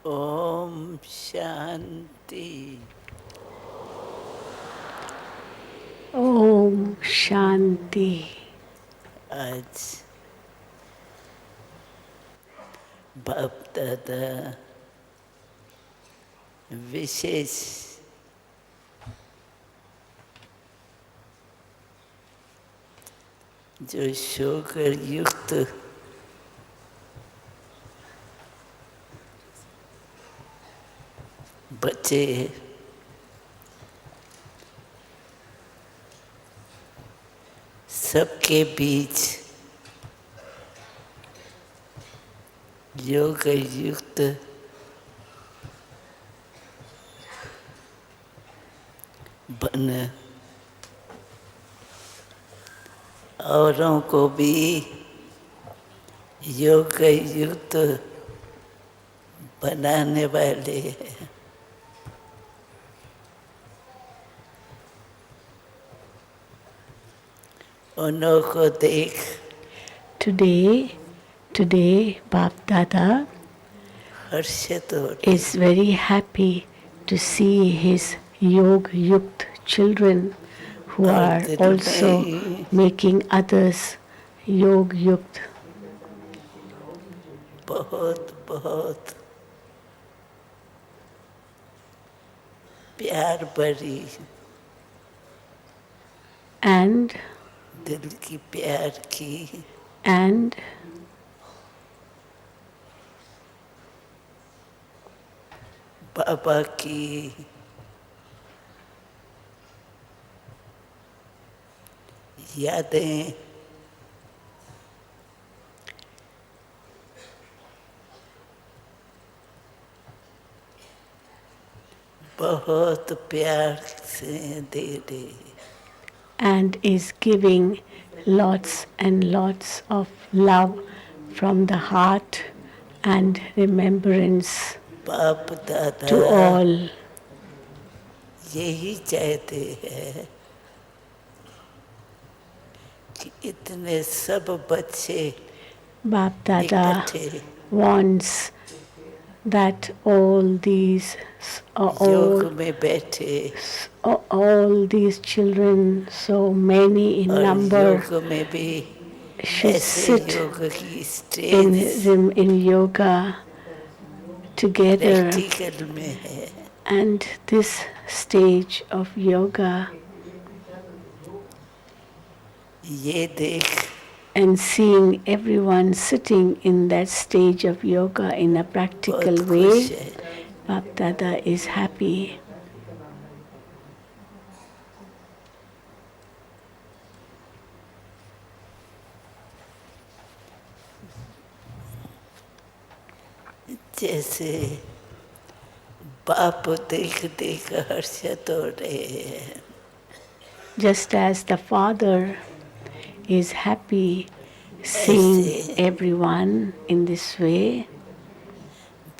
ओम शांति। ओम शांति। आज बाप दादा विशेष जो शोकर युक्त बच्चे सबके बीच योग युक्त बन औरों को भी योग युक्त बनाने वाले हैं। उन्हों को देख Today, Bap Dada हर्षित हो रहे is very happy to see his Yog Yukt children who और are दिल also में making others Yog Yukt. बहुत बहुत प्यार भरी And दिल की प्यार की बाबा की यादें बहुत प्यार से दे रहे is giving lots and lots of love from the heart and remembrance बाप दादा to all. यही चाहते हैं कि इतने सब बच्चे Bap Dada इकट्ठे wants that all these योग में बैठे all these children, so many in और number, योग में भी should ऐसे sit योग की stage in yoga together. Practical में है। And this stage of yoga ये देख and seeing everyone sitting in that stage of yoga in a practical बहुत खुश way, है। Bap Dada is happy. जैसे बाप देख देख हर्षित हो रहे हैं, Just as the father is happy seeing ऐसे everyone in this way,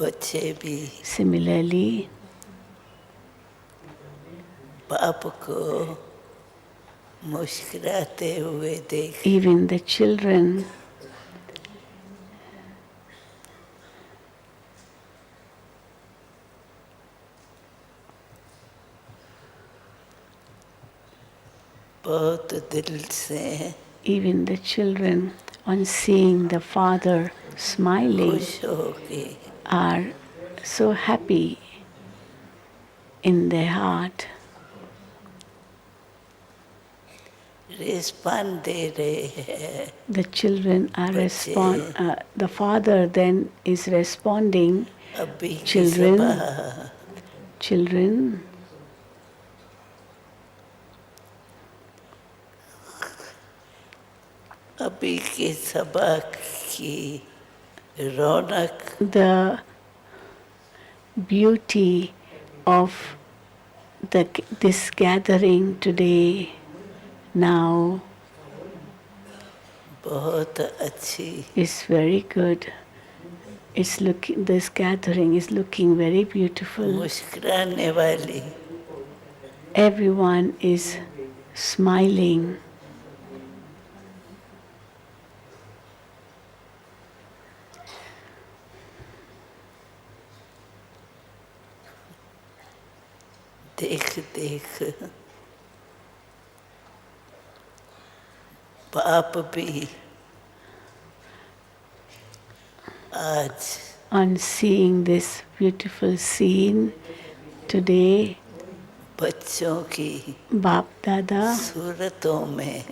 बच्चे भी similarly, बाप को मुस्कुराते हुए देख even the children बहुत दिल से on seeing the father smiling खुश होके are so happy in their heart. Respond दे रहे हैं। The children are the father then is responding, अभी की children, सभा children, अभी की सभा की रौनक the beauty of this gathering today now बहुत अच्छी is very good. This gathering is looking very beautiful. मुस्कुराने वाली Everyone is smiling. देख देख बाप भी आज On seeing this beautiful scene today, बच्चों की Bap Dada सूरतों में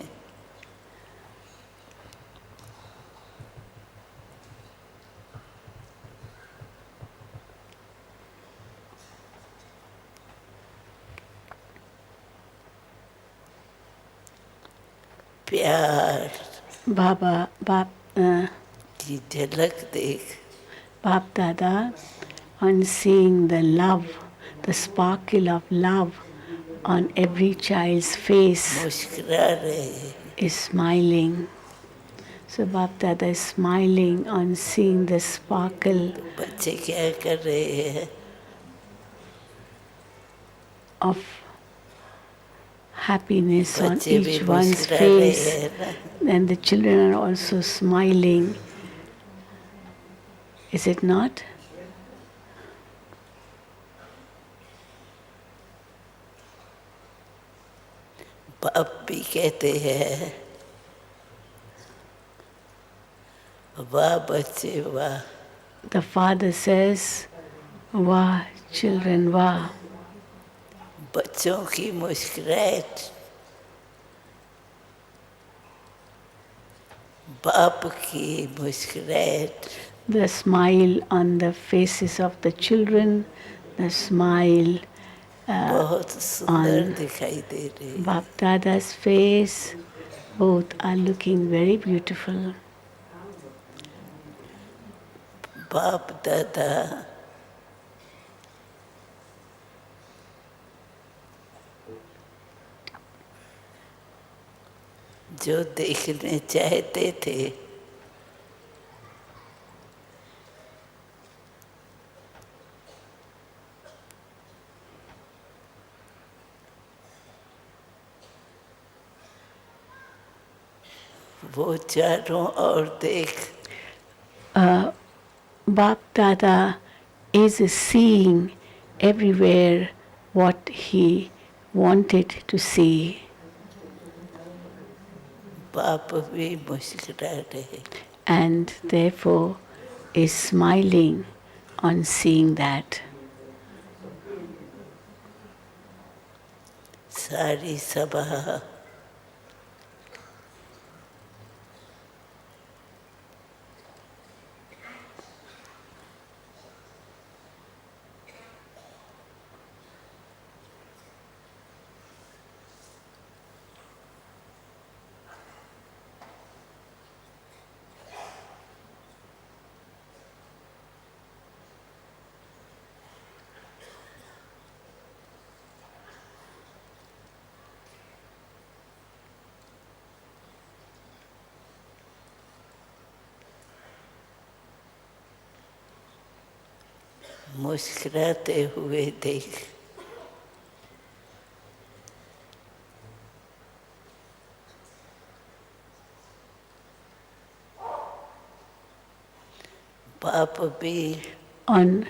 प्यार की झलक देख Bap Dada, on seeing the love, the sparkle of love on every child's face, मुस्कुरा रहे is smiling. So Bap Dada is smiling on seeing the sparkle बच्चे क्या कर रहे हैं of happiness on बच्चे भी each one's मुस्कुरा रहे face, हैं ना and the children are also smiling. Is it not? बाप भी कहते हैं वाह बच्चे वाह The father says, Wah, children, wah. बच्चों की मुस्कुराहट बाप की मुस्कुराहट The smile on the faces of the children, the smile बहुत सुंदर दिखाई दे रही Bap Dada's face, both are looking very beautiful. बाप दादा जो देखने चाहते थे वो चारों ओर देख Bap Dada is seeing everywhere what he wanted to see. बाप भी मुस्कुरा रहे And therefore is smiling on seeing that. सारी सभा मुस्कुराते हुए देख बाप भी On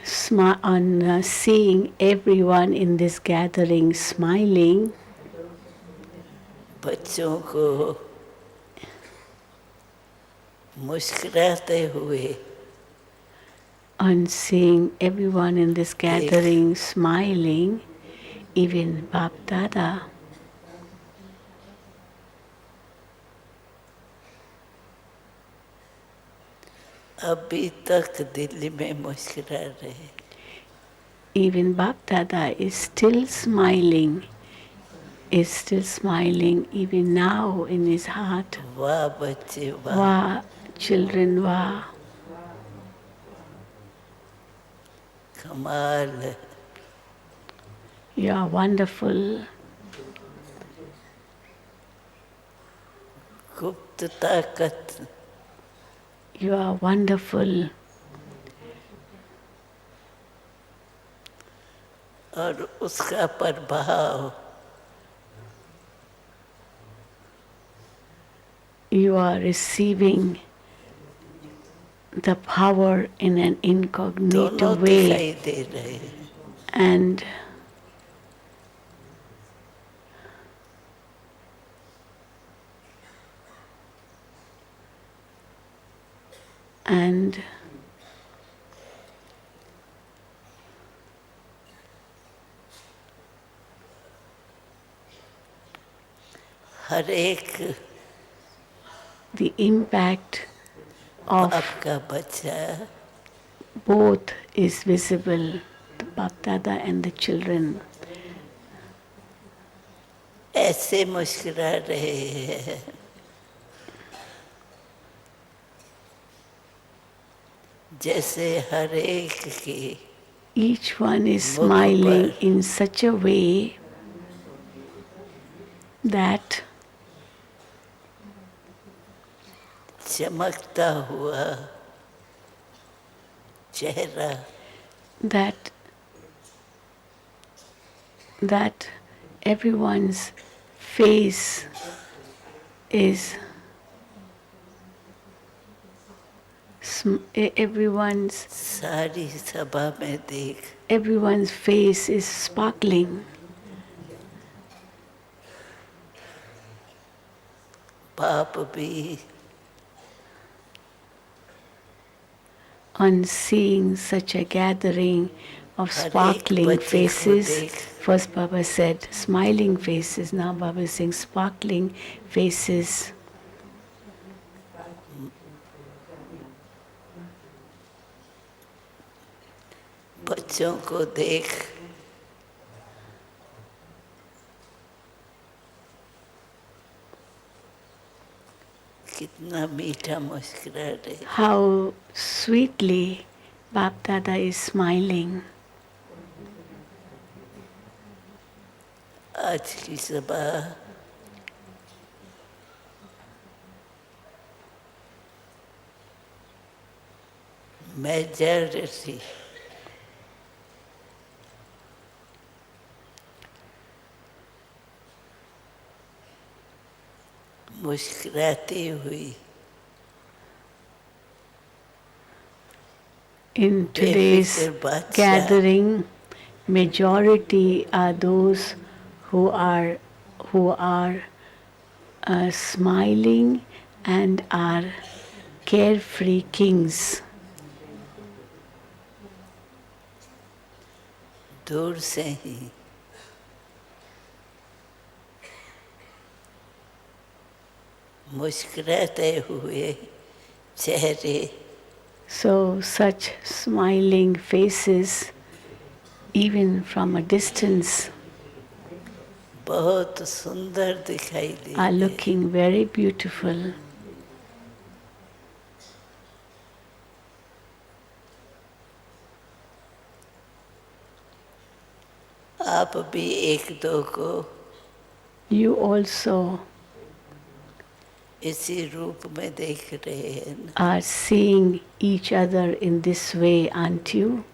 seeing everyone in this gathering smiling, बच्चों को मुस्कुराते हुए on seeing everyone in this gathering smiling, even Bap Dada अभी तक दिल्ली में मुस्कुरा रहे even Bap Dada is still smiling even now in his heart. वाह बच्चे वाह Wah, children, wah. कमाल You are wonderful. गुप्त ताकत You are wonderful. और उसका प्रभाव You are receiving the power in an incognito दोनों way, दिखाई दे रहे हैं and and हर एक the impact of बाप का बच्चा both is visible, the Bap Dada and the children. ऐसे मुस्कुरा रहे हैं जैसे हर एक की Each one is मुख smiling पर in such a way that चमकता हुआ चेहरा that that everyone's face is everyone's सारी सभा में देख everyone's face is sparkling. बाप भी On seeing such a gathering of हर एक sparkling बच्चे को faces, देख first Baba said smiling faces, now Baba is saying sparkling faces. बच्चों को देख कितना मीठा मुस्कुरा रहे How sweetly Bap Dada is smiling. आज की सभा मेजॉरिटी मुस्कुराती हुई In today's बेफिक्र बादशाह gathering, majority are those who are smiling and are carefree kings. दूर से ही मुस्कुराते हुए चेहरे So such smiling faces, even from a distance, बहुत सुंदर दिखाई are देते looking very beautiful. आप भी एक दो को You also इसी रूप में देख रहे हैं ना? are seeing each other in this way, aren't you?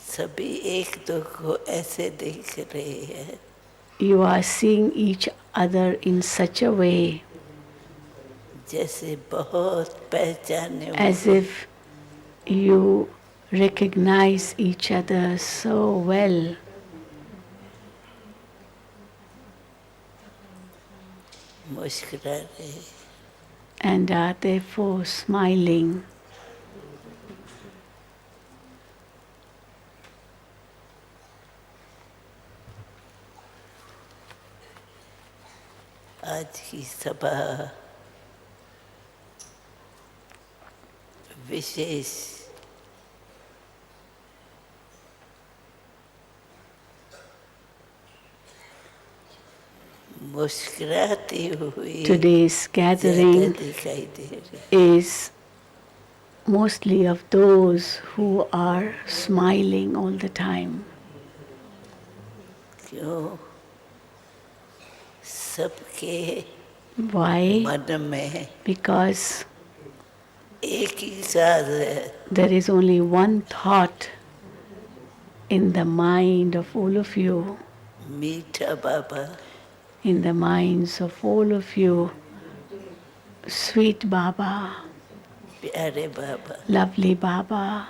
सभी एक दो को ऐसे देख रहे हैं You are seeing each other in such a way जैसे बहुत पहचाने as हुए if you recognize each other so well. मुस्कुरा रहे And are therefore smiling. आज की सभा विशेष मुस्कुराती हुई Today's ज्यादा gathering दिखाई दे रही is mostly of those who are smiling all the time. क्यों सबके Why? मन में Because एक ही साथ है there is only one thought in the mind of all of you, मीठा बाबा in the minds of all of you, sweet Baba, प्यारे बाबा lovely Baba.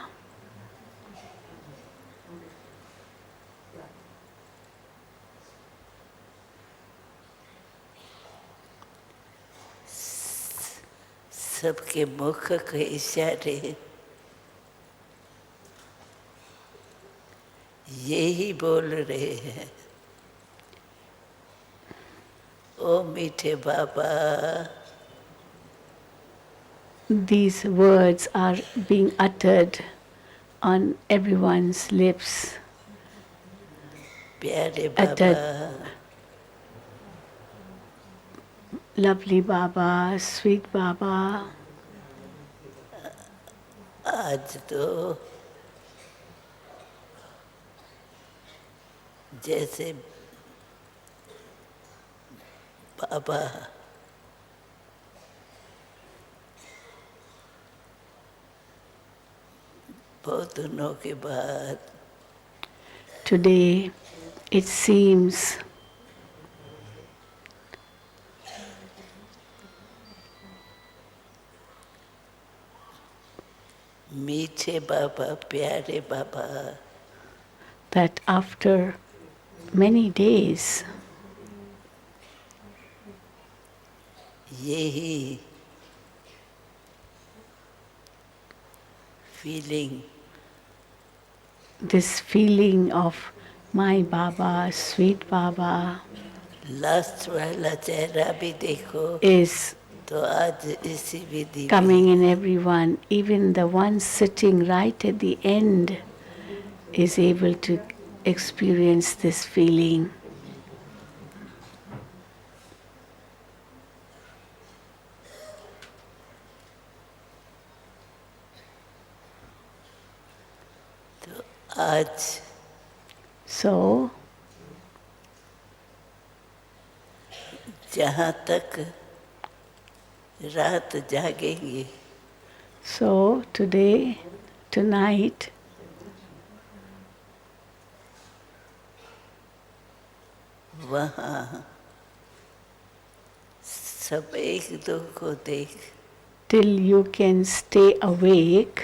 सबके मुख के इशारे यही बोल रहे हैं, ओ मीठे बाबा. These words are being uttered on everyone's lips. प्यारे Uttered, बाबा, lovely Baba, sweet Baba. आज तो जैसे बाबा बहुत दिनों के बाद Today, it seems मीठे बाबा, प्यारे बाबा, that after many days, यही feeling, this feeling of my Baba, sweet Baba, last वाला चेहरा भी देखो is तो आज इसी विधि coming in everyone. Even the one sitting right at the end is able to experience this feeling. तो आज So, जहाँ तक रात जागेंगे so today, tonight, वहाँ सब एक दो को देख till you can stay awake,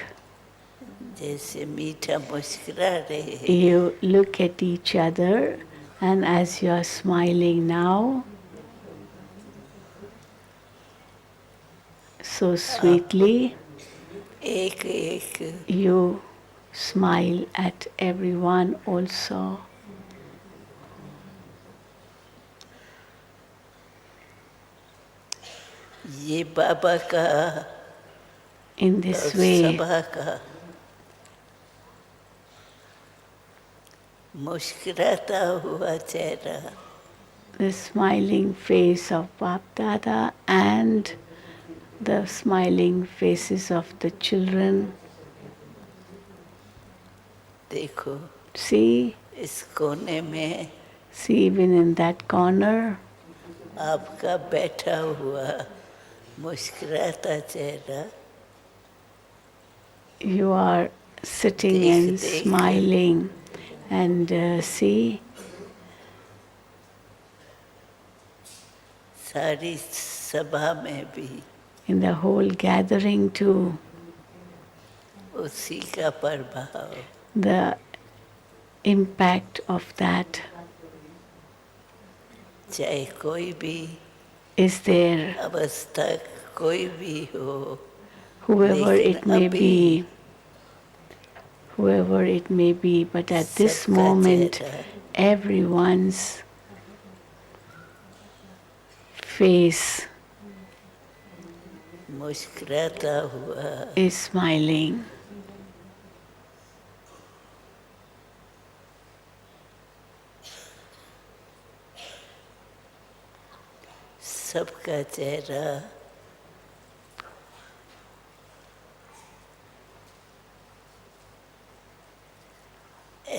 जैसे मीठा मुस्कुरा रहे, you look at each other, and as you are smiling now, so sweetly, एक एक you smile at everyone also. ये बाबा का In this और way, सभा का मुस्कुराता हुआ चेहरा the smiling face of Bap Dada and the smiling faces of the children. देखो See, इस कोने में even in that corner, आपका बैठा हुआ मुस्कुराता चेहरा you are sitting देख and देख smiling, and see, सारी सभा में भी in the whole gathering too, उसी का प्रभाव the impact of that चाहे कोई भी is there, अवस्था कोई भी हो, whoever लेकिन it may अभी be, whoever it may be, but at this सबका moment, चेहरा everyone's face मुस्कुराता हुआ is smiling. सबका चेहरा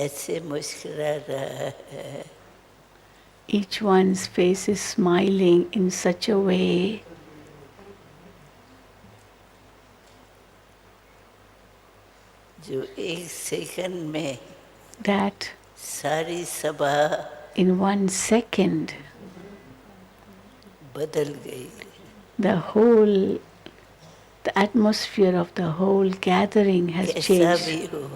ऐसे मुस्कुरा रहा है Each one's face is smiling in such a way जो एक सेकंड में that सारी सभा in 1 second बदल गई. the atmosphere of the whole gathering has कैसा changed. भी हो,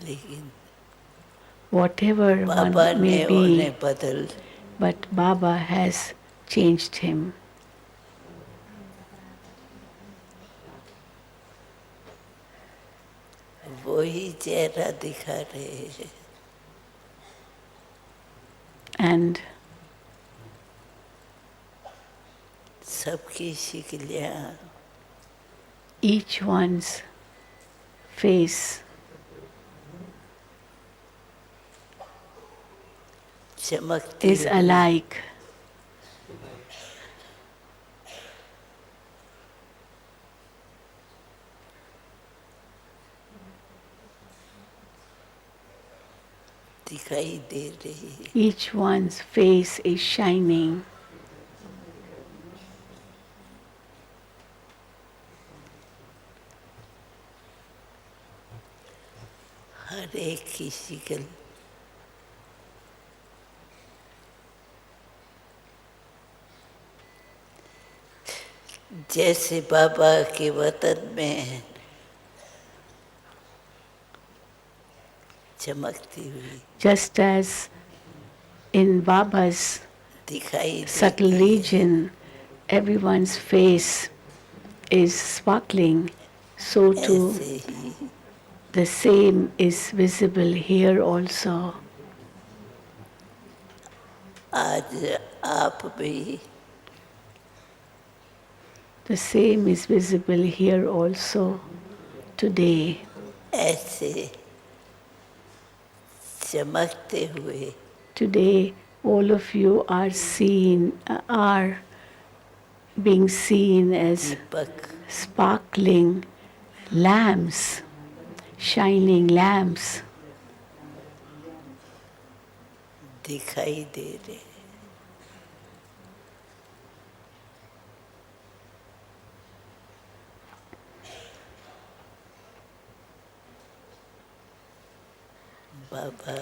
लेकिन Whatever बाबा one ने may be, उन्हें बदल but Baba has changed him. वही चेहरा दिखा रहे हैं. And सबकी शिकलियाँ each one's face चमकती is हुई. alike. दिखाई दे रही है. Each one's face is shining. हर एक की शिकल जैसे बाबा के वतन में चमकती हुई Just as in Baba's दिखाई subtle देती है. region, everyone's face is sparkling, so too ऐसे ही the same is visible here also. आज आप भी The same is visible here also today. ऐसे चमकते हुए Today, all of you are being seen as Deepak sparkling lamps, shining lamps. दिखाई दे रहे. बाबा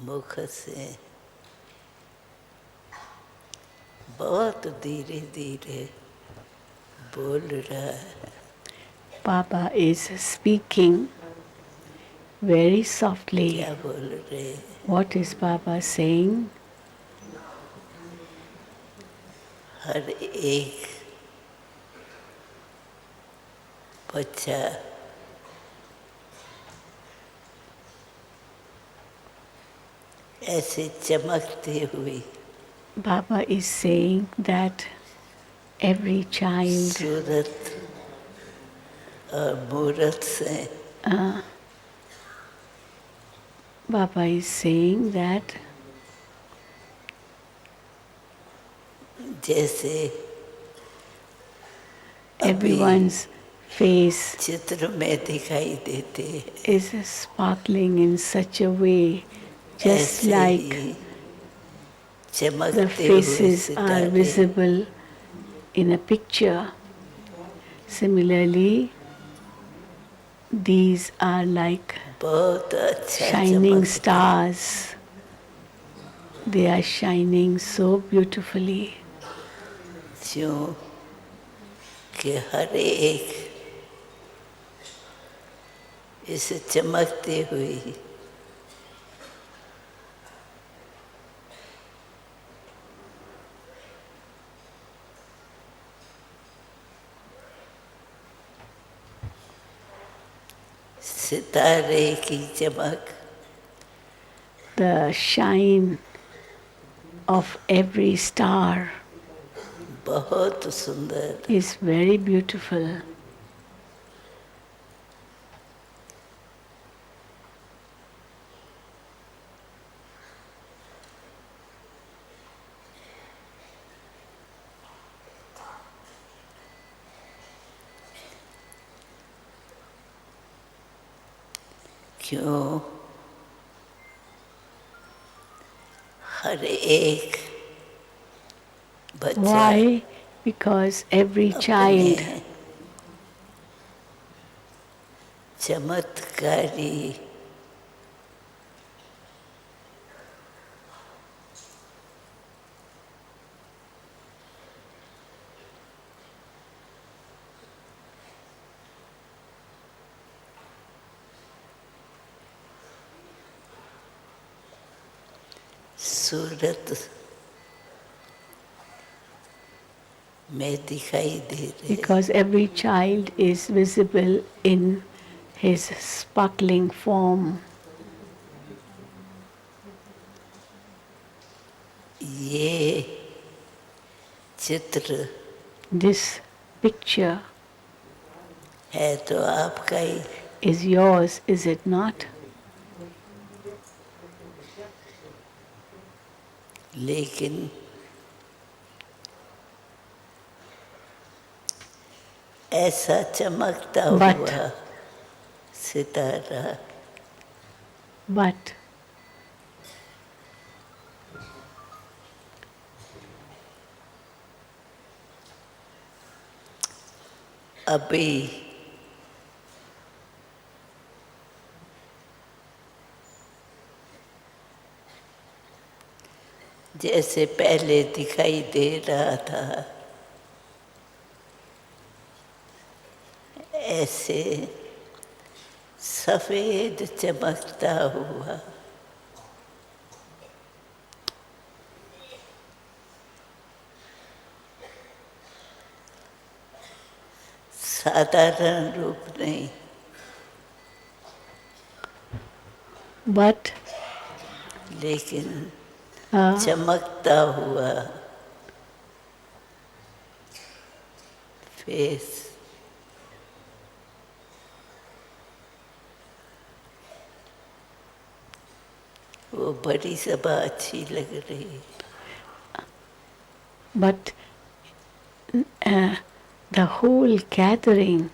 मुख से बहुत धीरे धीरे बोल रहा है. Baba is speaking very softly. क्या बोल रहे हैं? What is Baba saying? हर एक बच्चा ऐसे चमकते हुए Baba is saying that every child सूरत और मूरत से Baba is saying that जैसे everyone's face चित्र में दिखाई देते हैं. is sparkling in such a way, just ऐसे like ही the चमकते हुए faces are सितारे visible in a picture. Similarly, these are like बहुत अच्छा shining चमकते. stars. They are shining so beautifully. क्यों कि हर एक इस चमकते हुई सितारे की चमक The shine of every star बहुत सुंदर. is very beautiful. क्यों हर एक बच्चा Why? Because every child अपने चमत्कारी सूरत में दिखाई दे रहे, because every child is visible in his sparkling form. ये चित्र This picture है तो आपका ही, is yours, is it not? लेकिन ऐसा चमकता But- हुआ सितारा But अभी जैसे पहले दिखाई दे रहा था ऐसे सफेद चमकता हुआ साधारण रूप नहीं, but लेकिन uh, चमकता हुआ फेस वो बड़ी सभा अच्छी लग रही है। but the whole gathering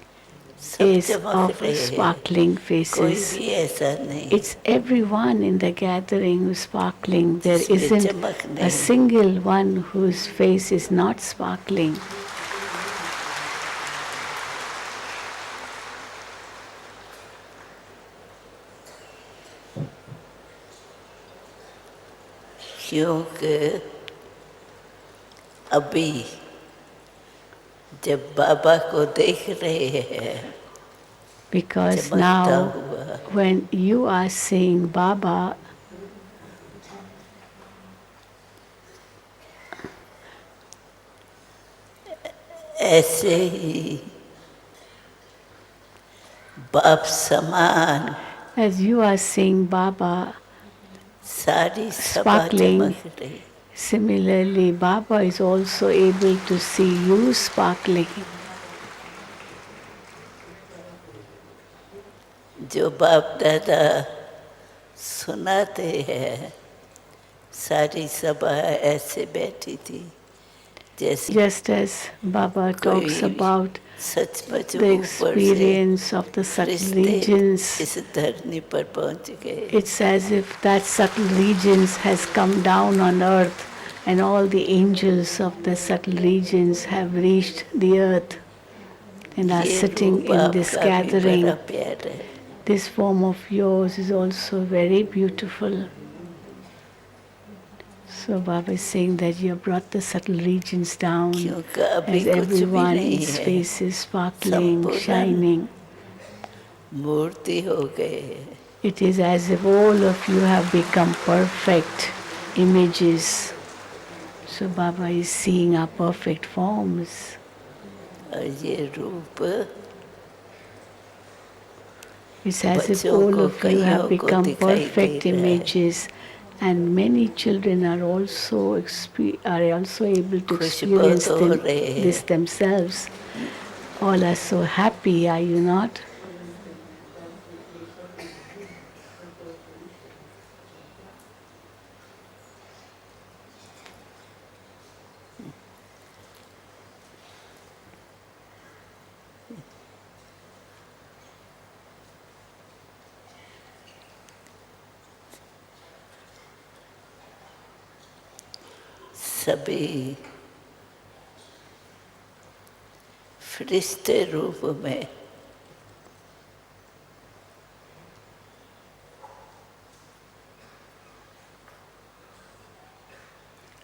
सब is चमक of रहे हैं, sparkling कोई faces. भी ऐसा नहीं It's everyone in the gathering who's sparkling. There जिसमें isn't चमक a नहीं। single one whose face is not sparkling. क्योंकि अभी जब बाबा को देख रहे हैं Because चमकता now, हुआ when you are seeing Baba, ऐसे ही बाप समान as you are seeing Baba, सारी सभा Sparkling. चमक रही, similarly, Baba is also able to see you sparkling. जो बाप दादा सुनाते हैं सारी सभा ऐसे बैठी थी जैसे Just as Baba talks कोई about सचमुच the ऊपर से experience of the subtle फरिश्ते regions, इस धरनी पर पहुंच गए। it's as if that subtle regions has come down on earth and all the angels of the subtle regions have reached the earth and are ये sitting रूप in this आपका भी gathering. बड़ा प्यार है। This form of yours is also very beautiful. So Baba is saying that you have brought the subtle regions down क्योंकि अभी as कुछ भी everyone's नहीं है, face is sparkling, संपूर्ण shining. मूर्ति हो गए। It is as if all of you have become perfect images. So Baba is seeing our perfect forms. और ये रूप It's as if बच्चों all को, of you have कईयों को become दिखाई दे perfect रहा है। images, and many children are also able to Khushboo experience तो हो रहे हैं। this themselves. All are so happy, are you not? सभी फरिश्ते रूप में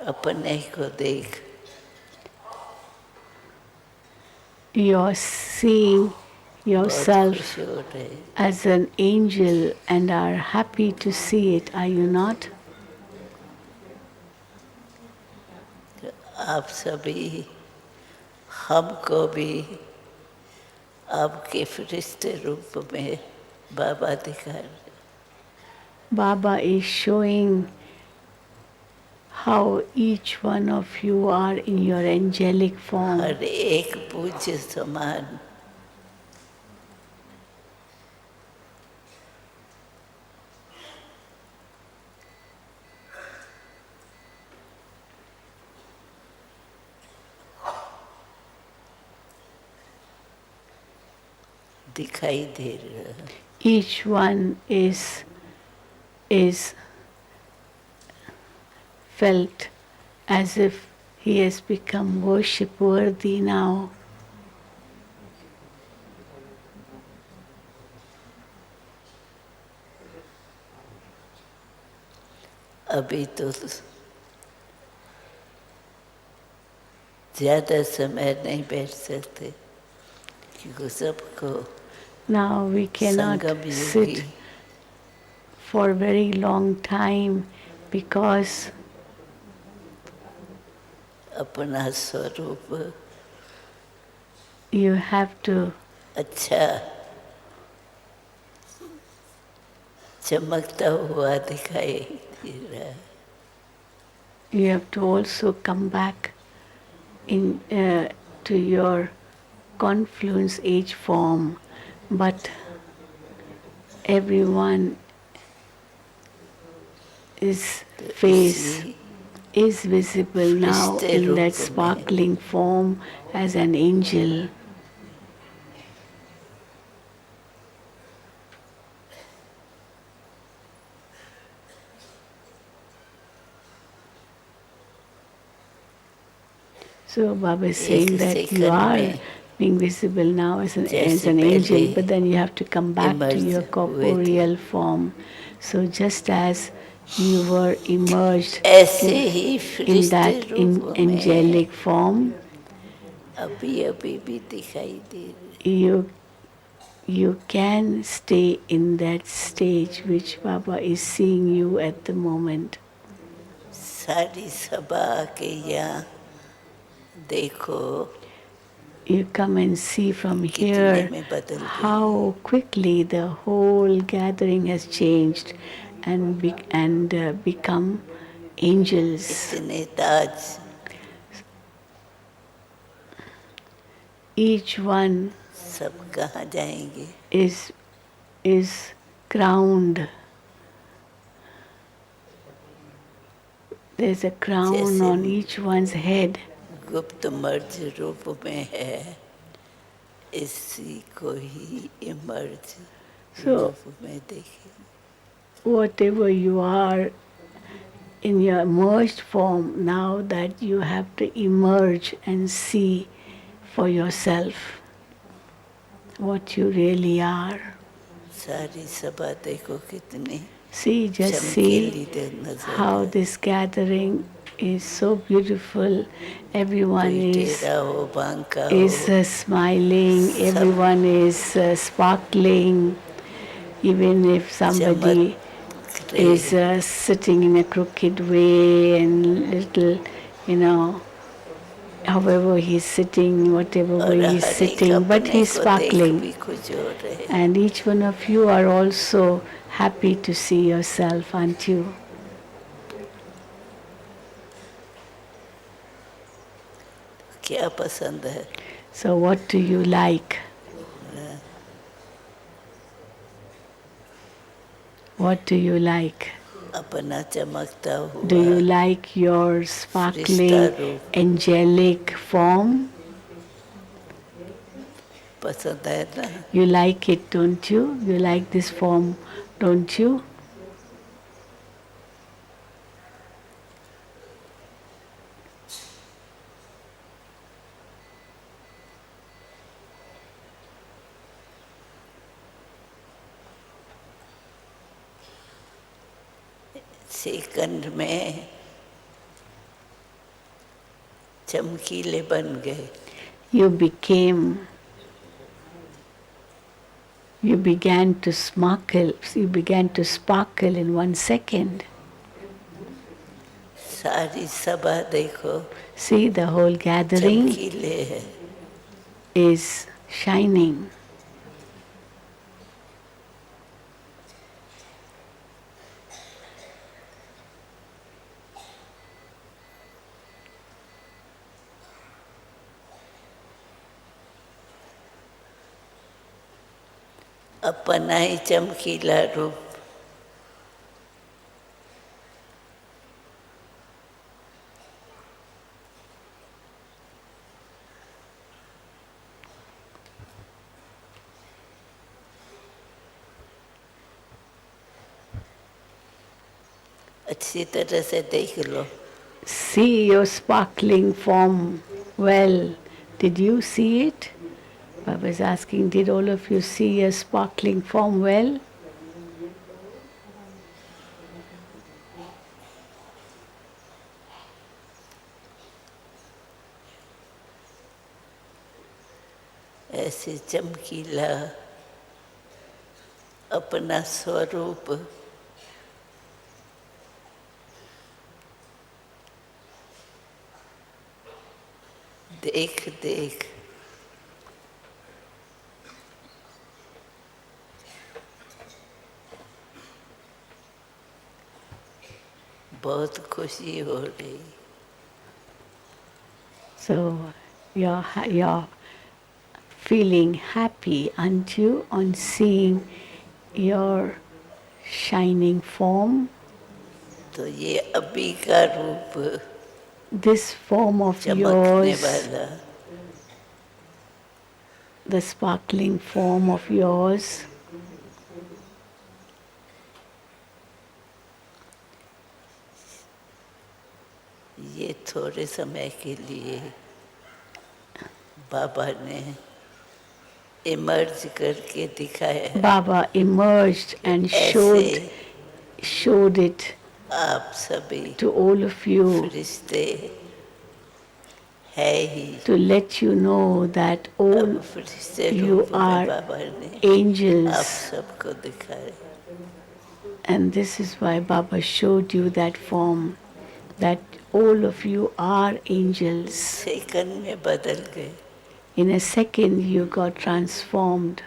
अपने को देख You're seeing बहुत yourself खुश हो रहे, as an angel and are happy to see it, are you not? आप सभी हमको भी आपके फरिश्ते रूप में बाबा दिखा रहे। Baba is showing how each one of you are in your angelic form. हर एक पूज्य समान दिखाई दे रहा है। Each one is felt as if he has become worship worthy now. अभी तो ज़्यादा समय नहीं बैठ सकते क्योंकि सबको Now we cannot Sangam sit Yogi for very long time because अपना स्वरूप you have to अच्छा चमकता हुआ दिखाई दे रहा है। you have to also come back in to your confluence age form, but everyone is face इसी is visible now फरिश्ते in रूप that में sparkling form as an angel. So Baba is saying एक that you सेकंड are में being visible now as जैसे an angel, पहले but then you have to come back to emerge your हुए थे। corporeal form. So just as you were emerged ऐसे ही in फरिश्ते that रूप में angelic form, अभी अभी भी दिखाई दे रहे। you can stay in that stage which Baba is seeing you at the moment. सारी सभा के यहाँ देखो You come and see from कितने here में बदल गई। how quickly the whole gathering has changed and become angels. इतने ताज Each one सब कहाँ जाएंगे। is crowned. There's a crown जैसे on each one's head. गुप्त मर्ज रूप में है इसी को ही इमर्ज So रूप में देखें। whatever you are in your merged form, now that you have to emerge and see for yourself what you really are. सारी सभा देखो कितनी See, just चमकीली see नजर how है। this gathering is so beautiful. Everyone कोई is टेढ़ा हो बांका हो smiling, everyone is sparkling, even if somebody चमक is रहे। sitting in a crooked way and little, however he's sitting, whatever और way he's हर एक sitting, but अपने he's को देख sparkling. भी कुछ हो रहे। And each one of you are also happy to see yourself, aren't you? क्या पसंद है। So what do you like? What do you like? अपना चमकता Do you हुआ like your sparkling, रूप। angelic form? पसंद है ना। You like it, don't you? You like this form, don't you? Second में चमकीले बन गए। You began to sparkle in 1 second. सारी सभा देखो See, the whole gathering चमकीले है. is shining. अपना ही चमकीला रूप अच्छी तरह से देख लो. See your sparkling form well. Did you see it? Baba is asking, did all of you see your sparkling form well? ऐसे चमकीला अपना स्वरूप देख देख बहुत खुशी हो रही. So you're feeling happy, aren't you, on seeing your shining form? तो ये अभी का रूप This form of चमकने yours, वाला the sparkling form of yours, ये थोड़े समय के लिए बाबा ने इमर्ज करके दिखाया है. Baba emerged and ऐसे showed it आप सभी to all of you फरिश्ते है ही. to let you know that all अब फरिश्ते you रूप में are बाबा ने आप angels. सबको दिखाया. And this is why Baba showed you that form, that all of you are angels. Second में बदल गए. In a second, you got transformed.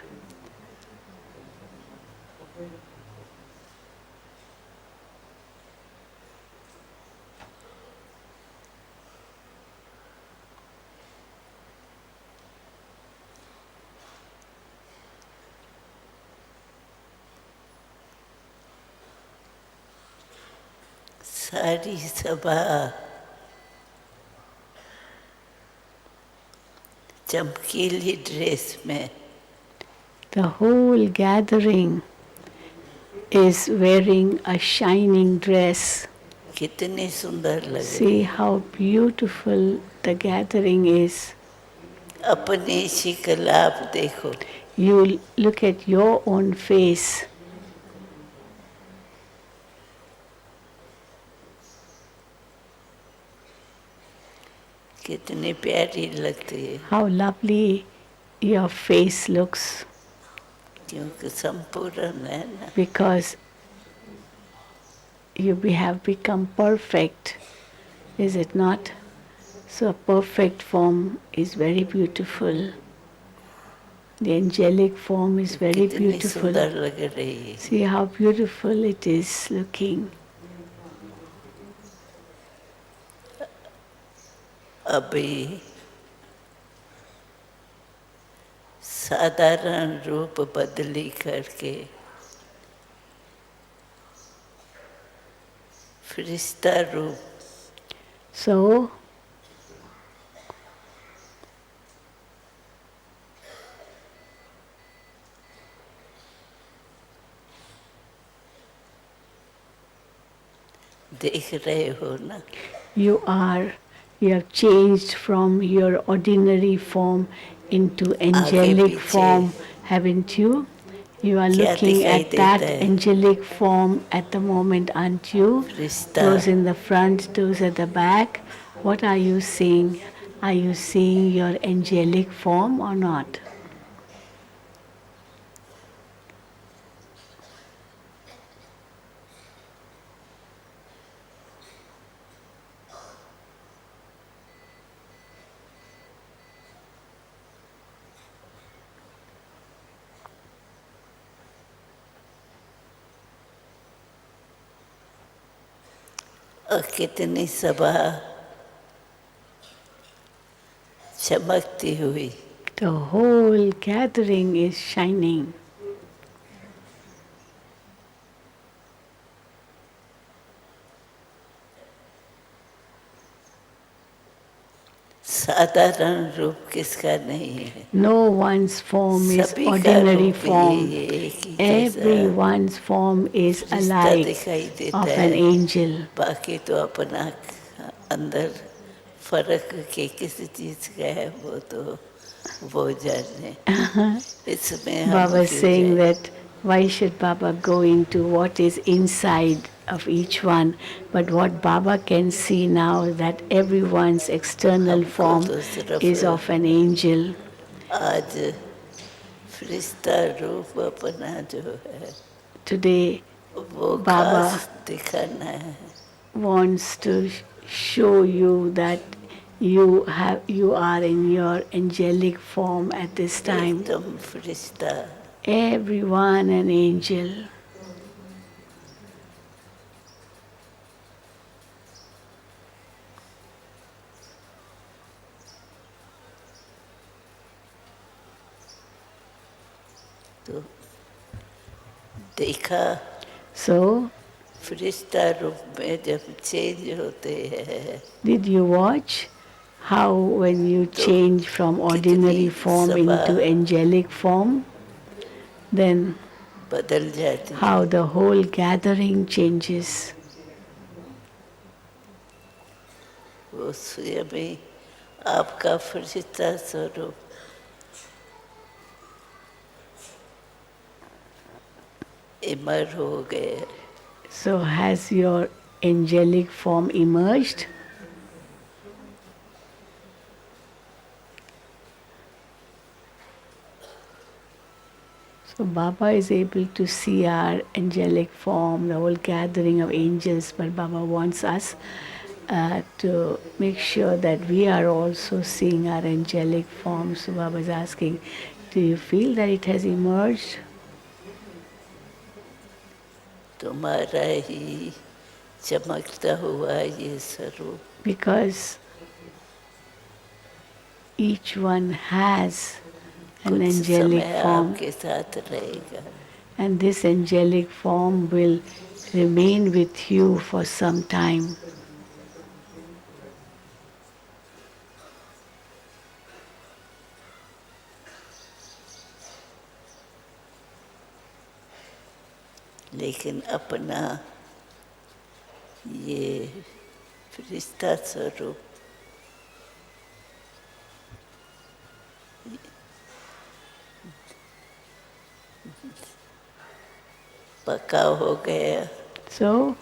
सारी सभा चमकीली ड्रेस में The whole gathering is wearing a shining dress. कितनी सुंदर लगे. See how beautiful the gathering is. अपनी शिकल आप देखो. You look at your own face. कितनी प्यारी लगती है. How lovely your face looks, क्योंकि संपूर्ण है ना. because you have become perfect, is it not? So a perfect form is very beautiful. The angelic form is very कितनी beautiful. सुंदर लग रही है. See how beautiful it is looking. अभी साधारण रूप बदली करके फरिश्ता रूप So देख रहे हो ना. you have changed from your ordinary form into angelic पीछे form, haven't you? You are क्या looking दिखाई at that देता है? angelic form at the moment, aren't you? Firishta Those in the front, those at the back. What are you seeing? Are you seeing your angelic form or not? और कितनी सभा चमकती हुई, The whole gathering is shining. साधारण रूप किसका नहीं है, No one's form is सभी का ordinary रूप भी form. एक ही जैसा Everyone's form is रिश्ता alike दिखाई देता of an है। angel. बाकी तो अपना अंदर फर्क के किसी चीज का है वो जाने, इसमें हम Baba is क्यों saying जाए। that why should Baba go into what is inside of each one, but what Baba can see now that everyone's external हमको form तो सिर्फ is of an angel. आज फरिश्ता रूप अपना जो है Today, वो खास Baba दिखाना है। wants to show you that you are in your angelic form at this time. एकदम फरिश्ता, Everyone an angel. तो देखा So, फरिश्ता रूप में जब चेंज होते हैं did you watch how when you तो change from ordinary कितनी form सभा into angelic form, then बदल जाती है। how the whole gathering changes? वो स्वयं ही आपका फरिश्ता स्वरूप इमर हो गए। So, has your angelic form emerged? So Baba is able to see our angelic form, the whole gathering of angels, but Baba wants us to make sure that we are also seeing our angelic form. So Baba is asking, do you feel that it has emerged? तुम्हारा ही चमकता हुआ ये स्वरूप Because each one has an कुछ angelic समय form, आपके साथ रहेगा। and this angelic form will remain with you for some time. लेकिन अपना ये फरिश्ता स्वरूप पक्का हो गया। So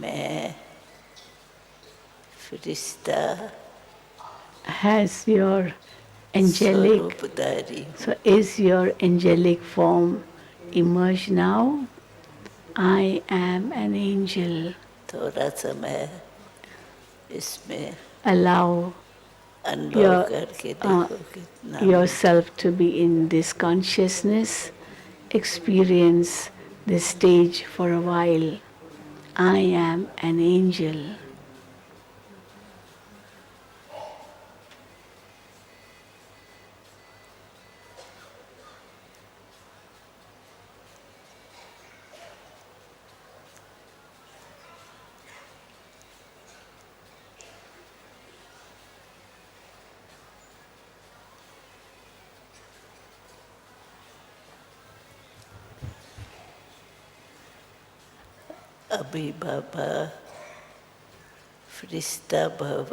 मैं फरिश्ता has your angelic, स्वरूपधारी हूँ। so is your angelic form emerged now? I am an angel. थोड़ा समय इसमें Allow अनुभव your, करके uh, देखो कितना yourself to be in this consciousness. Experience this stage for a while. I am an angel. अभी बाबा फरिश्ता भव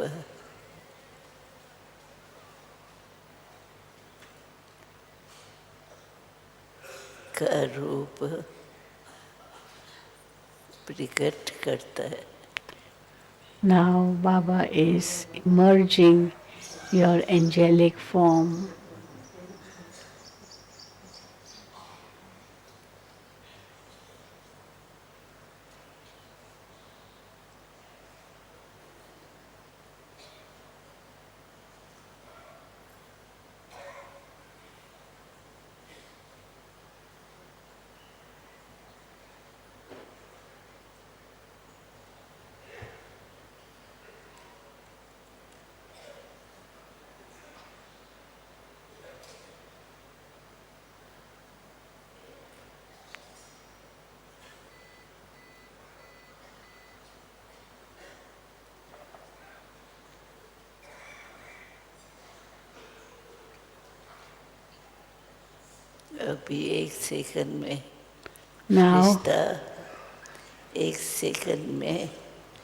का रूप प्रकट करता है। Now Baba is emerging your angelic form. अभी एक सेकंड में Now, रिश्ता एक सेकंड में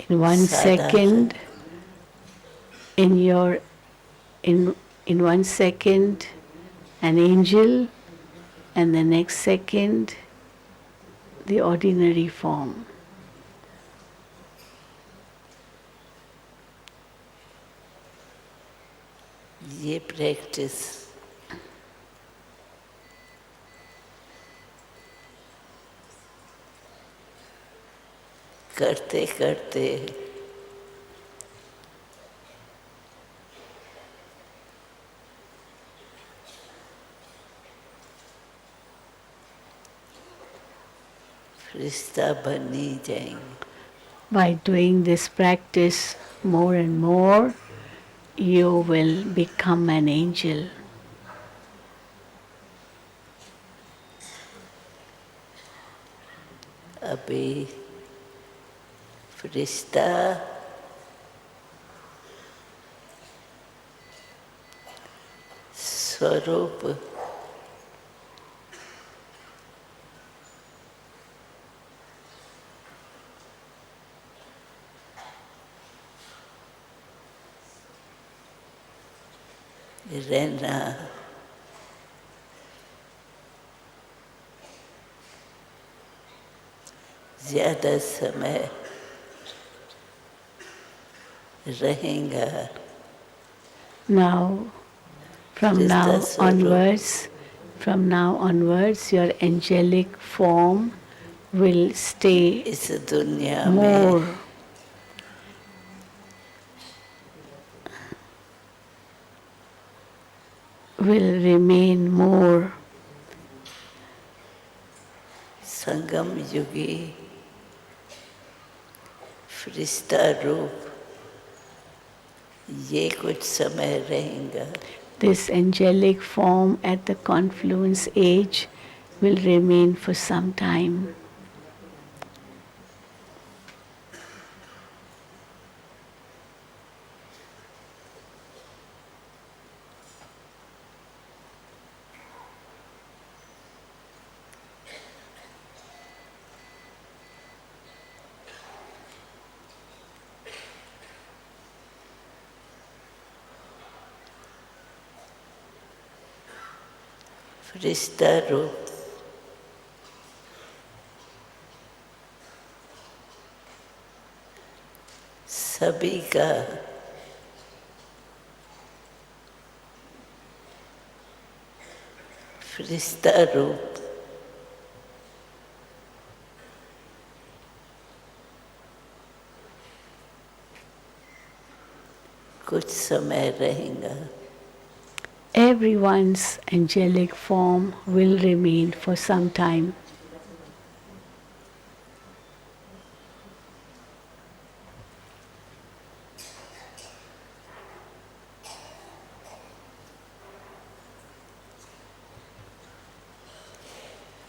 in 1 second, in your in 1 second, an angel, and the next second, the ordinary form. ये प्रैक्टिस करते करते रिश्ता बन ही जाएंगे. By doing this practice more and more, you will become an angel. अभी रिश्ता स्वरूप रहना ज्यादा समय रहेगा. Now, from now onwards, your angelic form will stay इस दुनिया more. में Will remain more. संगम युगी फरिश्ता रूप ये कुछ समय रहेगा. This angelic form at the confluence age will remain for some time. फरिश्ता रूप सभी का फरिश्ता रूप कुछ समय रहेगा. Everyone's angelic form will remain for some time.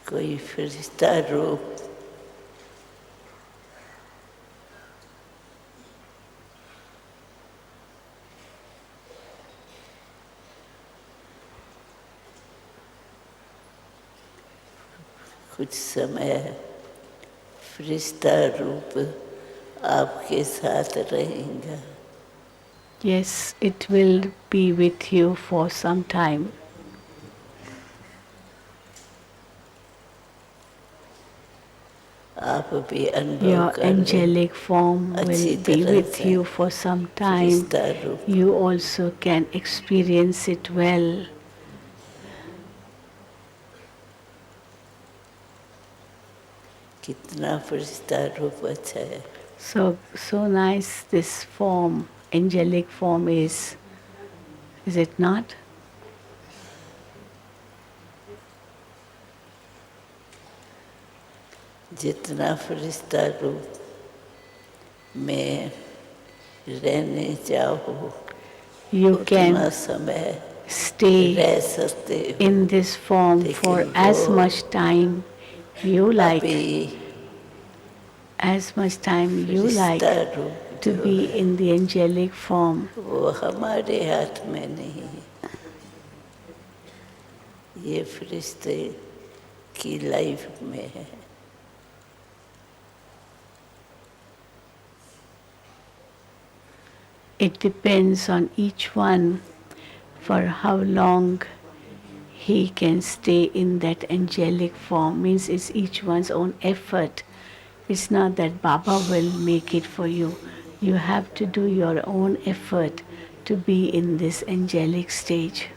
कोई फरिश्ता रूप कुछ समय फरिश्ता रूप आपके साथ रहेगा. Yes, it will be with you for some time. आप भी अनुभव Your कर रहे angelic form will अच्छी be तरह with से you for some time. फरिश्ता रूप You also can experience it well. कितना फरिश्ता रूप अच्छा है. So nice this form, angelic form is it not? जितना फरिश्ता रूप में रहने चाहो You उतना can समय stay रह सकते हो. in this form for लेकिन as वो much time you like, अभी as much time you like फरिश्ता रूप to जो be है in the angelic form. वो हमारे हाथ में नहीं है. ये फरिश्ते की लाइफ में है। It depends on each one for how long he can stay in that angelic form. Means it's each one's own effort. It's not that Baba will make it for you. You have to do your own effort to be in this angelic stage.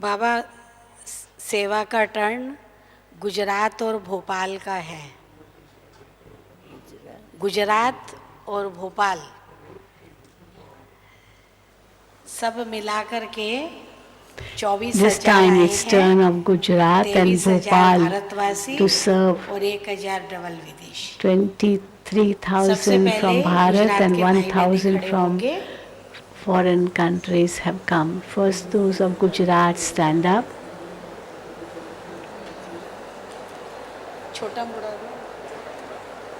बाबा, सेवा का turn Gujarat और भोपाल का है। गुजरात और भोपाल सब मिलाकर के 24,000 This time आए it's turn हैं, of Gujarat and 23,000 Bhopal भारतवासी to serve. और 1,000 डबल विदेशी। 23,000 from Bharat and 1,000 from होंगे। foreign countries have come. First those of Gujarat stand up. छोटा मुड़ा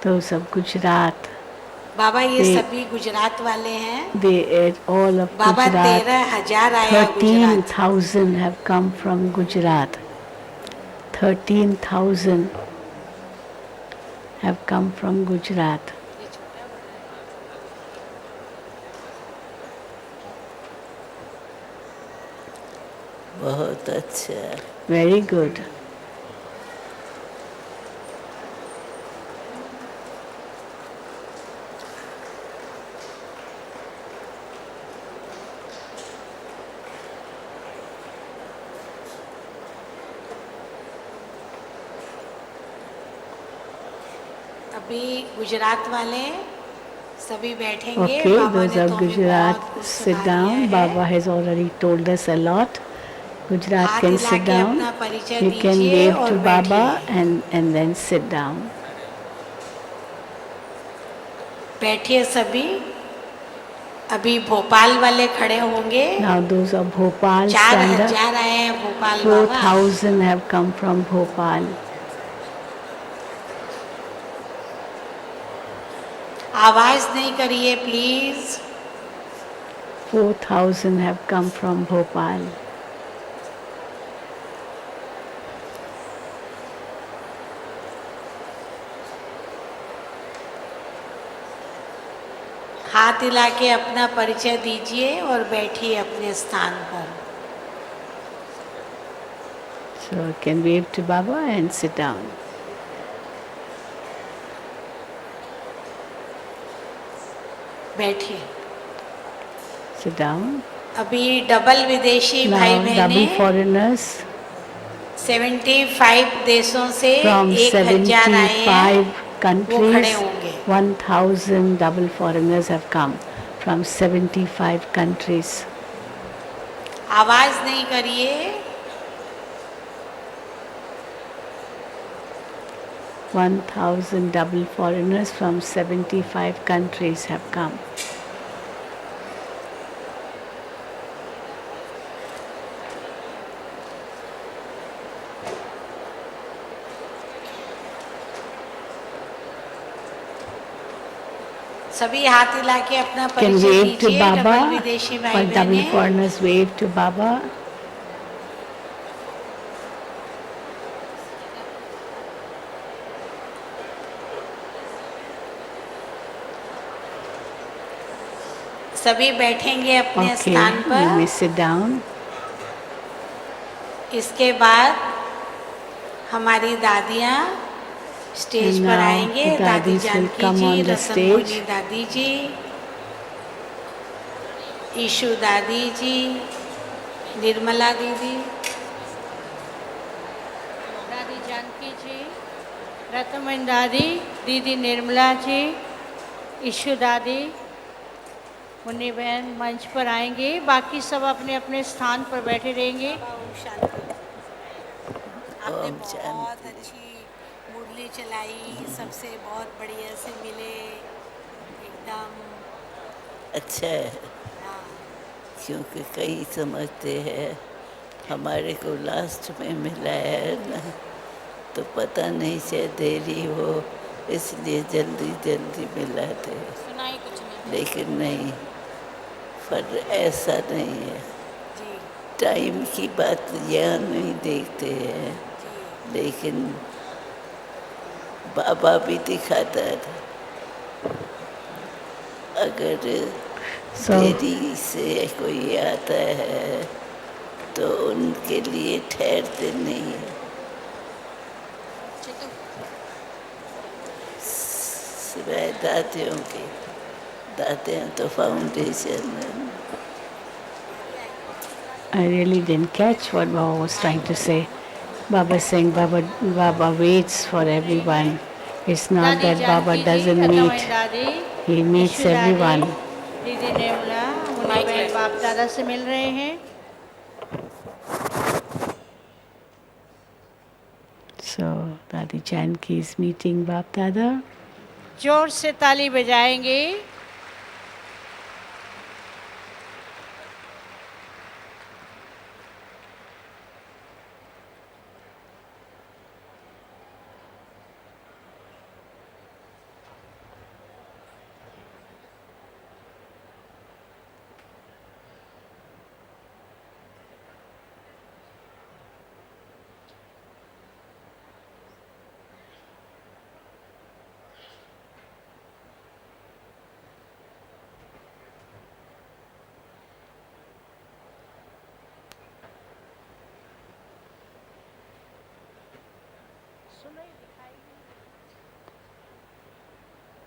Those of Gujarat. बाबा, ये They- सभी गुजरात वाले हैं। They all of Baba, Gujarat. 13,000 आया Gujarat. 13,000 have come from Gujarat. 13,000 have come from Gujarat. बहुत अच्छा। Very good. अभी गुजरात वाले सभी बैठेंगे। Okay, बाबा those ने of तो हमें Gujarat बहुत कुछ sit सुना down. दिया है। Baba has already told us a lot. Gujarat हाथ can हिला sit के down. अपना परिचय You can दीजिए wave और to Baba बैठिए। and then sit down. बैठिए सभी। अभी भोपाल वाले खड़े होंगे। Now those of Bhopal stand up. 4,000 आए हैं भोपाल बाबा। 4,000 have come from Bhopal. आवाज नहीं करिए please. 4,000 have come from Bhopal. हाथ हिला के अपना परिचय दीजिए और बैठिए अपने स्थान पर। So you can wave to Baba and sit down. बैठिए। Sit down. अभी डबल विदेशी भाई Now double बहने foreigners 75 देशों से from 1,000 आए हैं। 75 वो खड़े countries. होंगे। 1,000 double foreigners have come from 75 countries. आवाज नहीं करिए। 1,000 double foreigners from 75 countries have come. सभी हाथ हिला के अपना Can परिचय wave to दीजिए। डबल Baba विदेशी or भाई double बहने। foreigners wave to Baba. सभी बैठेंगे अपने Okay, स्थान you may पर। sit down. इसके बाद हमारी दादियाँ स्टेज And पर now आएंगे। the Dadi daddies will Janki come ji, on the Ratanmohini stage. Dadi ji, issue दादी जी, निर्मला दीदी, दादी जानकी जी, रतनमोहिनी दादी, दीदी निर्मला जी, ईशु दादी, मुन्नी बहन मंच पर आएंगे। बाकी सब अपने अपने स्थान पर बैठे रहेंगे। आपने ओम बहुत शांति। अच्छी मुरली चलाई, सबसे बहुत बढ़िया से मिले एकदम। अच्छा है, हाँ क्योंकि कई समझते हैं हमारे को लास्ट में मिला है ना, तो पता नहीं शायद देरी हो इसलिए जल्दी जल्दी मिला थे, सुना ही कुछ नहीं। लेकिन नहीं, पर ऐसा नहीं है। जी टाइम की बात यहाँ नहीं देखते हैं, जी लेकिन बाबा भी दिखाता था अगर So, देरी से कोई आता है तो उनके लिए ठहरते नहीं है। सिवाय दादियों के, दादियाँ तो फाउंडेशन है। I really didn't catch what Baba was trying to say. Baba saying Baba waits for everyone. It's not Dadi that Baba Janki ji, doesn't Ratmani meet. Dadi, He meets Ishu Dadi, everyone. दीदी निर्मला, मुन्नी बहन बाप दादा से मिल रहे हैं। So, Dadi Janki is meeting Bap Dada. जोर से ताली बजाएंगे।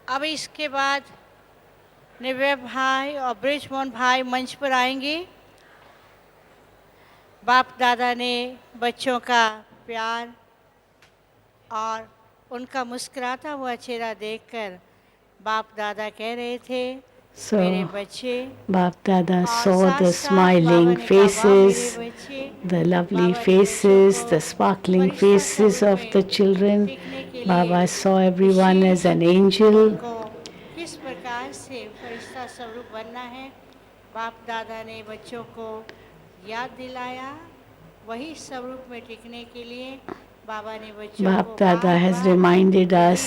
अब इसके बाद निव्य भाई और ब्रिजमोहन भाई मंच पर आएंगे। बाप दादा ने बच्चों का प्यार और उनका मुस्कुराता हुआ चेहरा देखकर बाप दादा कह रहे थे, मेरे So, बच्चे। Bap Dada और saw साथ the साथ बाबा smiling ने कहा, वाह मेरे faces, बच्चे। the lovely बाबा ने बच्चों faces, को the sparkling फरिश्ता faces स्वरूप of में the children. टिकने के लिए Baba saw everyone as an angel. उनको किस प्रकार से फरिश्ता स्वरूप बनना है, बाप दादा ने बच्चों को याद दिलाया। वही स्वरूप में टिकने के लिए बाबा ने बच्चों को Bap Dada has बार-बार reminded ये us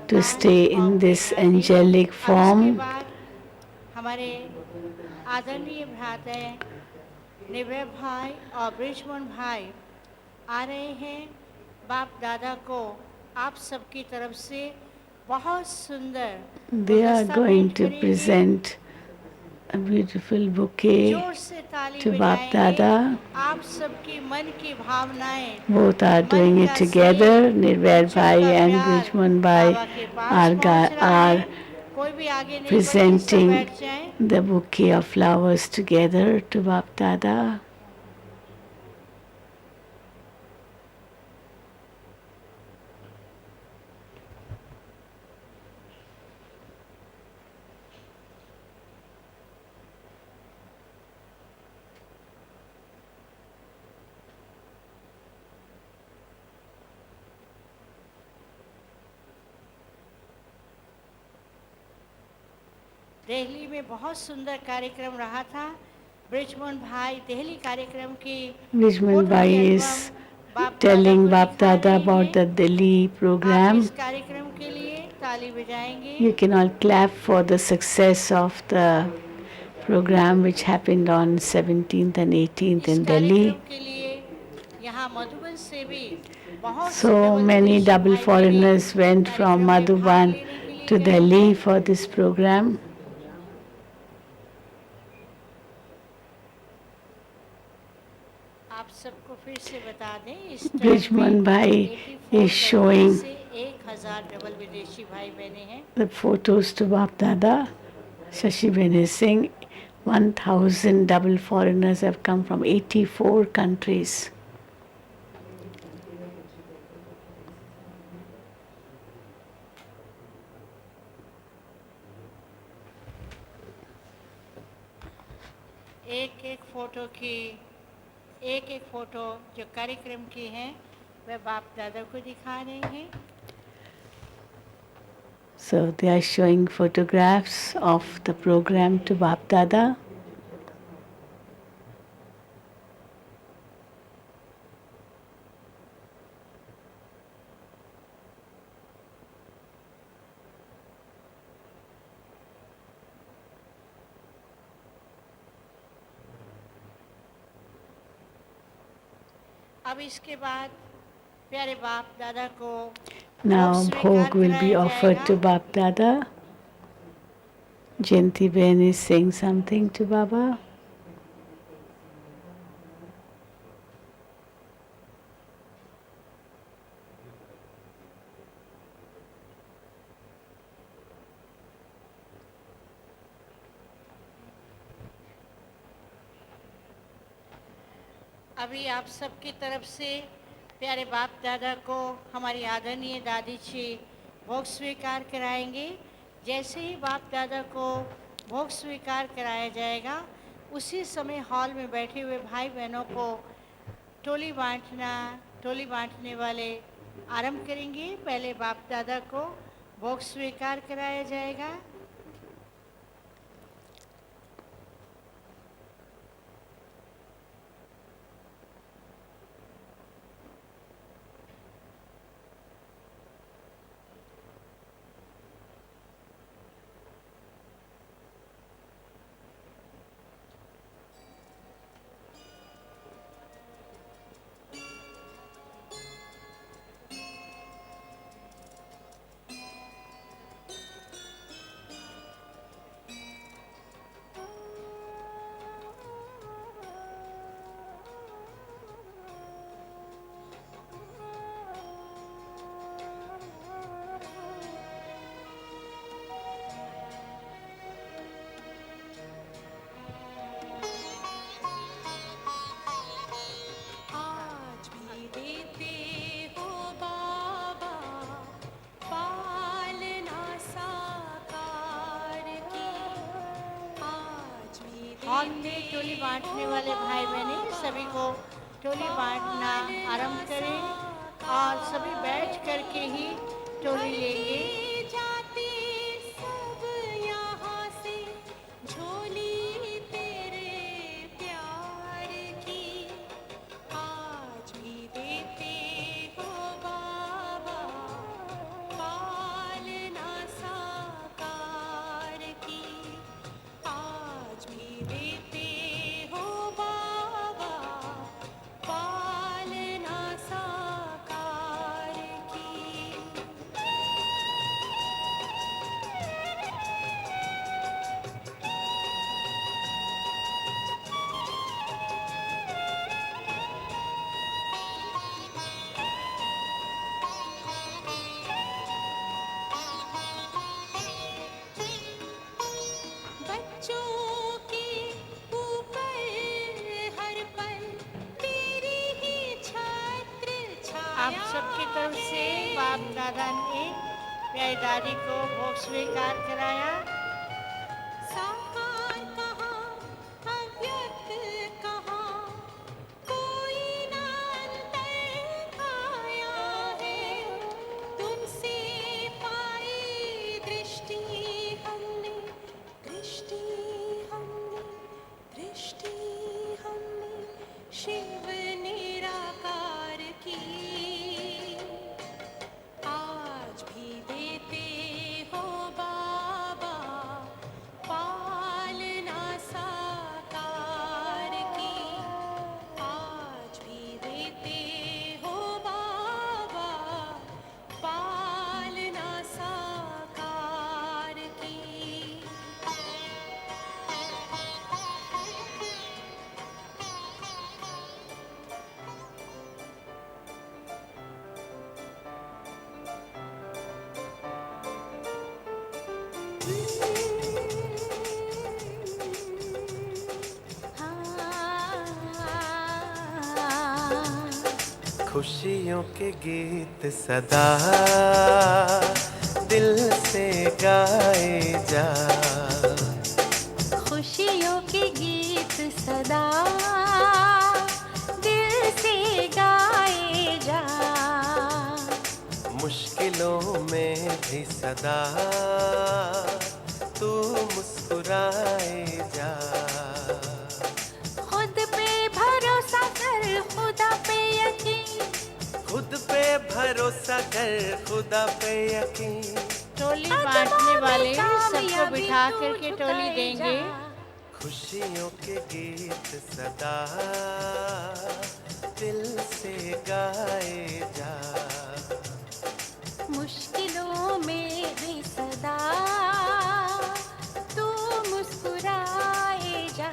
to वरदान stay और in this Prerna the. angelic अब इसके form. बाद हमारे आदरणीय भ्राता निव्य भाई और ब्रिजमोहन भाई आ रहे हैं। बाप दादा को आप सबकी तरफ से बहुत सुंदर They are गुलदस्ता going भेंट to करेंगे। present a beautiful bouquet जोर से ताली to Bap बजाएंगे। Dada. आप सबकी मन की भावनाएं, Both are मन doing it का together. स्नेह, Nirvair बच्चों Bhai का and प्यार Brijman Bhai बाबा के पास पहुंच रहा are है। कोई भी आगे नहीं बढ़े, सब presenting बैठ जाएं। the bouquet of flowers together to Bap Dada. Delhi में बहुत सुंदर कार्यक्रम रहा था। ब्रिजमोहन भाई दिल्ली कार्यक्रम की Brijman फोटो Bhai की is एल्बम बाप telling दादा को Bap दिखा Dada रहे about हैं। the Delhi आप program. इस कार्यक्रम के लिए ताली बजाएंगे। You can all clap for the success of the program which happened on 17th and 18th इस in Delhi. कार्यक्रम के लिए यहाँ मधुबन से भी बहुत से So डबल many विदेशी double भाई foreigners बहने went from कार्यक्रम में भाग Madhuban लेने के लिए to गए Delhi हैं। for this program. आप सबको फिर से बता दें, इस टाइम Brijman में Bhai 84 is showing से 1000 डबल विदेशी भाई बहने हैं। the photos to Bap Dada. Shashi Ben is saying 1000 double foreigners have come from 84 countries. एक एक फोटो जो कार्यक्रम की हैं वह बाप दादा को दिखा रहे हैं। So they are showing photographs of the program to Bap Dada. अब इसके बाद प्यारे बाप दादा को Now भोग स्वीकार bhog will be कराया offered to जाएगा। Bap Dada. Jayanti Ben is saying something to Baba. अभी आप सबकी तरफ से प्यारे बाप दादा को हमारी आदरणीय दादी जी भोग स्वीकार कराएंगे। जैसे ही बाप दादा को भोग स्वीकार कराया जाएगा उसी समय हॉल में बैठे हुए भाई बहनों को टोली बांटने वाले आरंभ करेंगे। पहले बाप दादा को भोग स्वीकार कराया जाएगा। हॉल में टोली बांटने वाले भाई बहनें सभी को टोली बांटना आरंभ करें और सभी बैठ करके ही टोली लेंगे। आप सबकी तरफ से बाप दादा ने प्यारी दादी को भोग स्वीकार कराया। साकार कहाँ अव्यक्त कहाँ कोई ना अंतर आया है तुमसे पाई दृष्टि हमने शिव निराकार की आज भी देते हो बाबा पालना साकार की आज भी देते हो बाबा पालना साकार की। खुशियों के गीत सदा दिल से गाए जा खुशियों के गीत सदा दिल से गाए जा मुश्किल मुश्किलों में भी सदा तू मुस्कुराए जा। खुद पे भरोसा कर, खुदा पे यकीन। खुद पे भरोसा कर, खुदा पे यकीन। टोली बांटने वाले सबको बिठा करके टोली देंगे। खुशियों के गीत सदा दिल से गाए जा। मुश्किलों में भी सदा तू मुस्कुराए जा।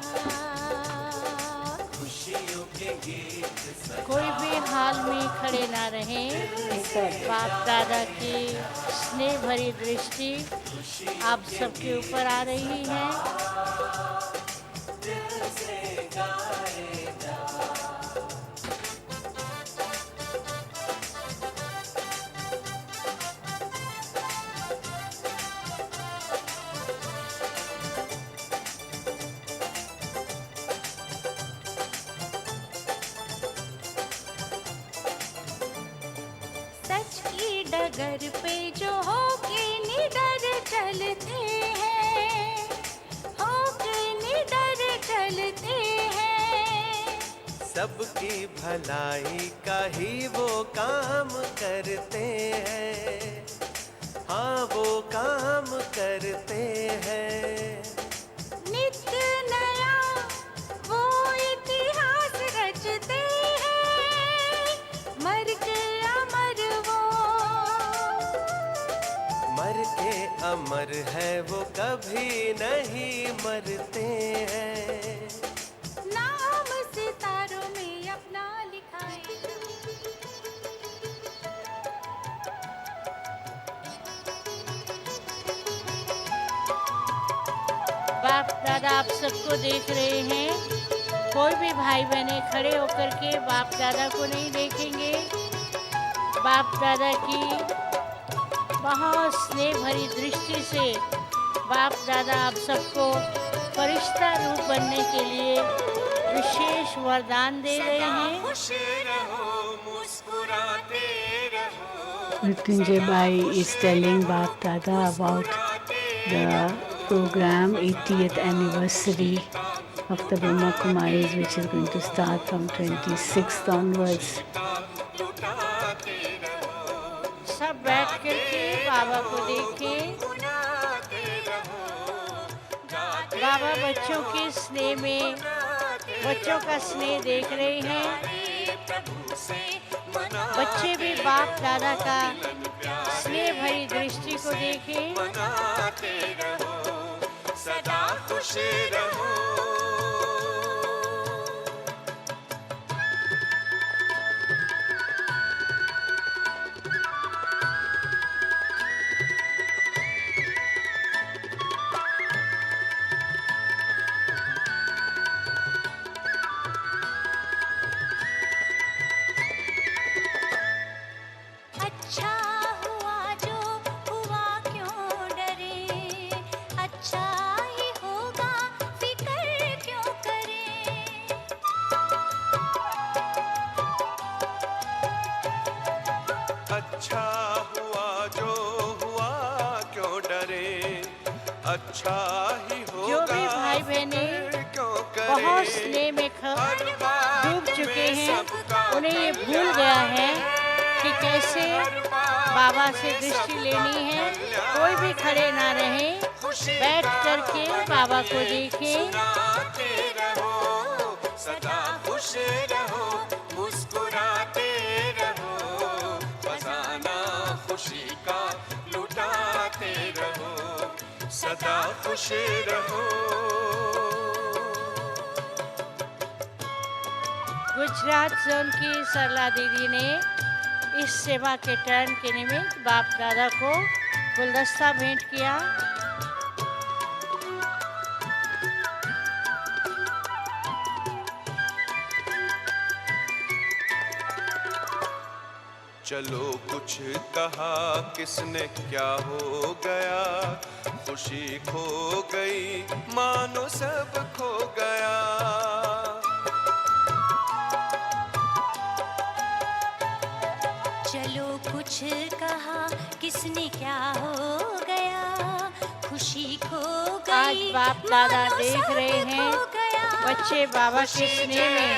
खुशियों के गीत सदा कोई भी हाल में खड़े ना रहें। बाप दादा की स्नेह भरी दृष्टि आप सबके ऊपर आ रही है। सच की डगर पे जो होके निडर चलते हैं, होके निडर चलते हैं। सबकी भलाई का ही वो काम करते हैं। हाँ वो काम करते हैं। नित्य नया वो इतिहास रचते हैं। मर के अमर वो, मर के अमर है वो, कभी नहीं मरते हैं। नाम सितारों में अपना लिखाए। बाप दादा आप सबको देख रहे हैं। कोई भी भाई बहने खड़े होकर के बाप दादा को नहीं देखेंगे। बाप दादा की बहुत स्नेह भरी दृष्टि से बाप दादा आप सबको फरिश्ता रूप बनने के लिए विशेष वरदान दे रहे हैं। खुश रहो, मुस्कुराते रहो। Mrityunjay Bai is telling Bap Dada about the program 80th anniversary of the Brahma Kumaris, which is going to start from 26th onwards. सब बैठ करके बाबा को देखें। बाबा बच्चों के स्नेह में बच्चों का स्नेह देख रहे हैं। बच्चे भी बाप दादा का स्नेह भरी दृष्टि को देखें। सदा खुश रहो। अच्छा हुआ जो हुआ, क्यों डरे। अच्छा ही होगा, फिक्र क्यों करें। अच्छा हुआ जो हुआ, क्यों डरे। अच्छा ही होगा, जो भी भाई बहने क्यों करे। बहुत स्नेह में डूब चुके हैं, उन्हें ये भूल गया है कि कैसे बाबा से दृष्टि लेनी है। कोई भी खड़े ना रहे, बैठ करके बाबा को देखें। सदा खुश रहो, मुस्कुराते रहो। खजाना खुशी का लुटाते रहो। सदा खुश रहो। गुजरात जोन की सरला दीदी ने इस सेवा के टर्न के निमित्त बाप दादा को गुलदस्ता भेंट किया। चलो कुछ कहा किसने, क्या हो गया। खुशी खो गई, मानो सब खो गया। चलो कुछ कहा किसने क्या हो गया, खुशी खो गई आज बाप दादा मानो देख सब रहे हैं खो गया। बच्चे बाबा के स्नेह में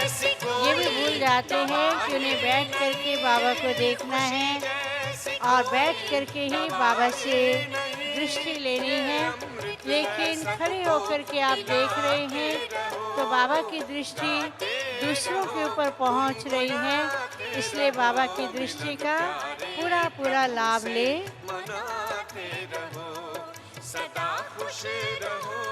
ये भी भूल जाते हैं कि उन्हें बैठ करके बाबा को देखना है और बैठ करके ही बाबा से दृष्टि लेनी है। लेकिन खड़े होकर के आप देख रहे हैं तो बाबा की दृष्टि दूसरों के ऊपर पहुंच रही है, इसलिए बाबा की दृष्टि का पूरा पूरा लाभ ले। मनाते रहो, सदा खुश रहो।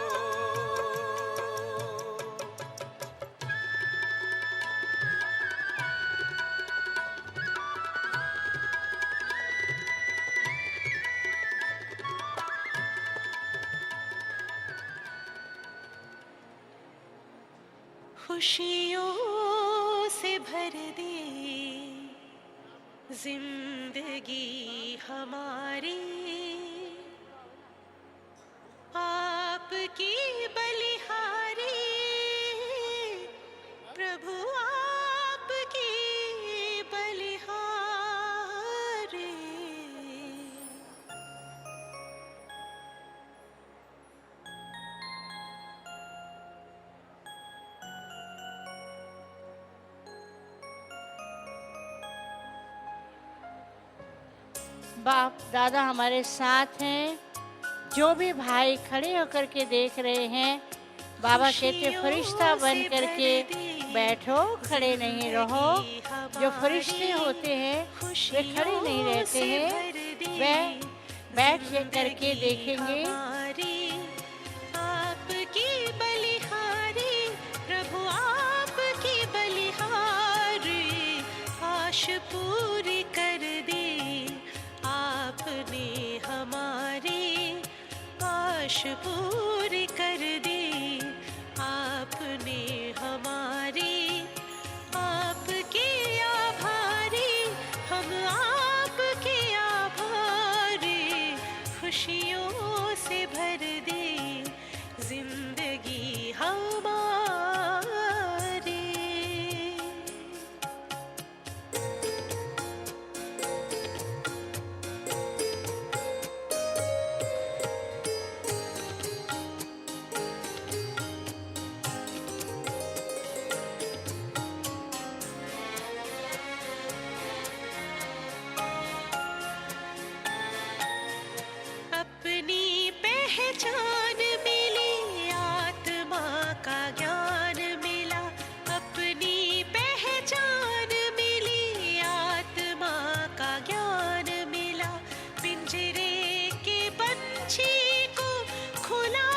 खुशियों से भर दे जिंदगी हमारी, आपकी बलिहारी प्रभु आपकी बलिहारी। बाप दादा हमारे साथ हैं। जो भी भाई खड़े होकर के देख रहे हैं, बाबा कहते फरिश्ता बन करके बैठो, खड़े नहीं रहो। जो फरिश्ते होते हैं वे खड़े नहीं रहते हैं, वे बैठ करके देखेंगे। आपकी बलिहारी प्रभु आपकी बलिहारी, आश पूरी कर दी आपने हमारी, आश पूरी कर दी आपने हमारी। आपके आभारी हम आपके आभारी, खुशियों से भर दे जिंदगी हमारी। अपनी पहचान मिली आत्मा का ज्ञान मिला, अपनी पहचान मिली आत्मा का ज्ञान मिला। पिंजरे के पंछी को खुला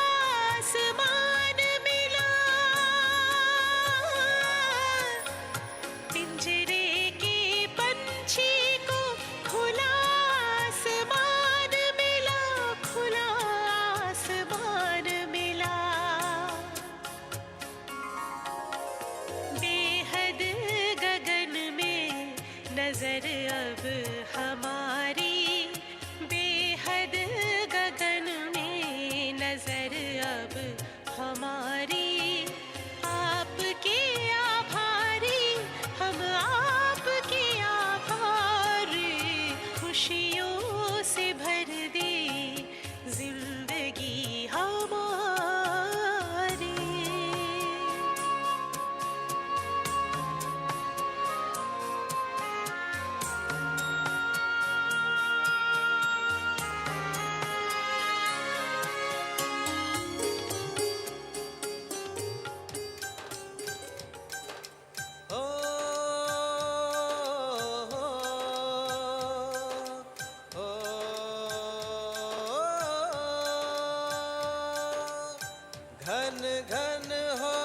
आसमान मिला, पिंजरे के पंछी को खुला आसमान मिला, खुला आसमान मिला। बेहद गगन में नजर अब हमारी, बेहद गगन में नजर अब हमारी। आपके आभारी हम आपके आभारी, खुशियों से भर दे जिंदगी हमारी। ओ, ओ, घन घन हो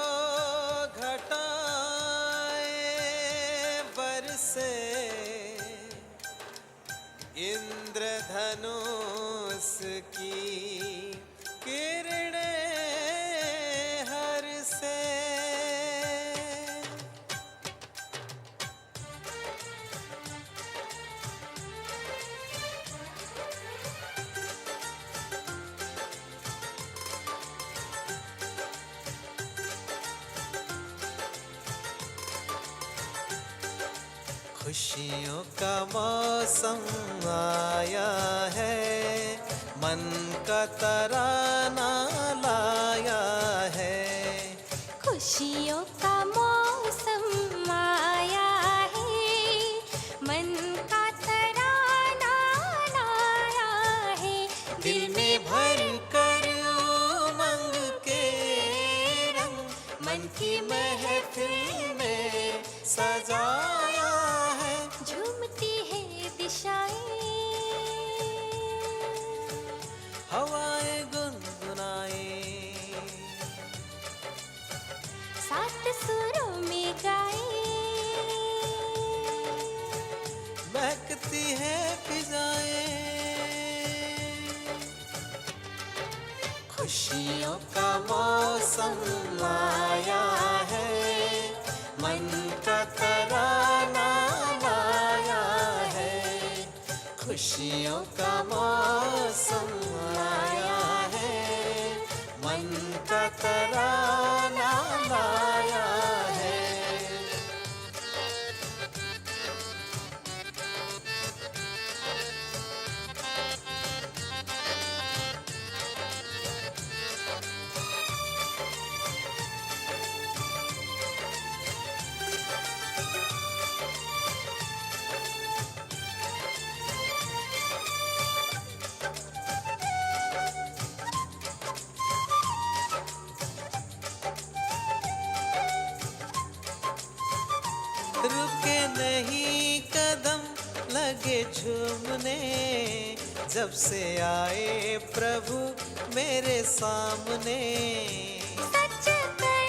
घटाएं बरसे, इंद्रधनुष की किरणें हर से। खुशियों का मौसम आया है, मन का तराना लाया है। खुशियों का मौसम आया है, मन का तराना लाया है। दिल में भर कर उमंग के रंग, मन की महफिल में सजाया है। झूमती है दिशाएं, हवाएं गुनगुनाए, सात सुरों में गाए। महकती है फिजाएं, खुशियों का मौसम आया है, मन का तराना लाया है। खुशियों का मौसम आया है, मन का तराना लाया है। रुके नहीं कदम लगे झूमने, जब से आए प्रभु मेरे सामने। सच कर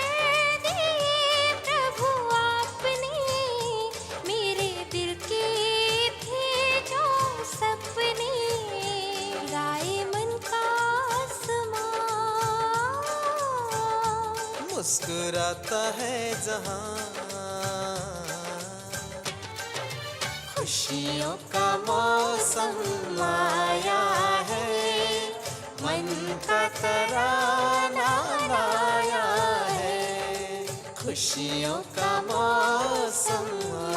दिए प्रभु आपने, मेरे दिल के थे जो सपने। गाए मन का आसमां, मुस्कुराता है जहां। खुशियों का मौसम आया है, मन का तराना लाया है। खुशियों का मौसम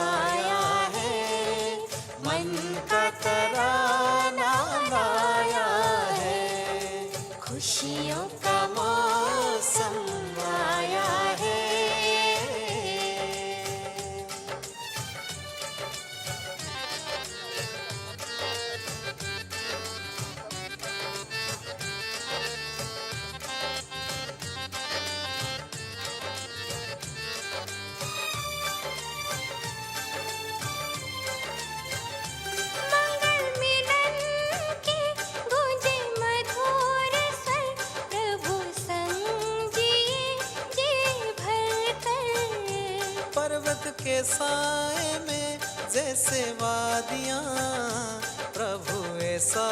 आया है, मन का तराना लाया है। खुशियों का मौसम आया है। मंगल मिलन के गूंजे मधुर स्वर, प्रभु संग जिए जी भर कर। पर्वत के साए में जैसे वादियाँ, प्रभु ऐसा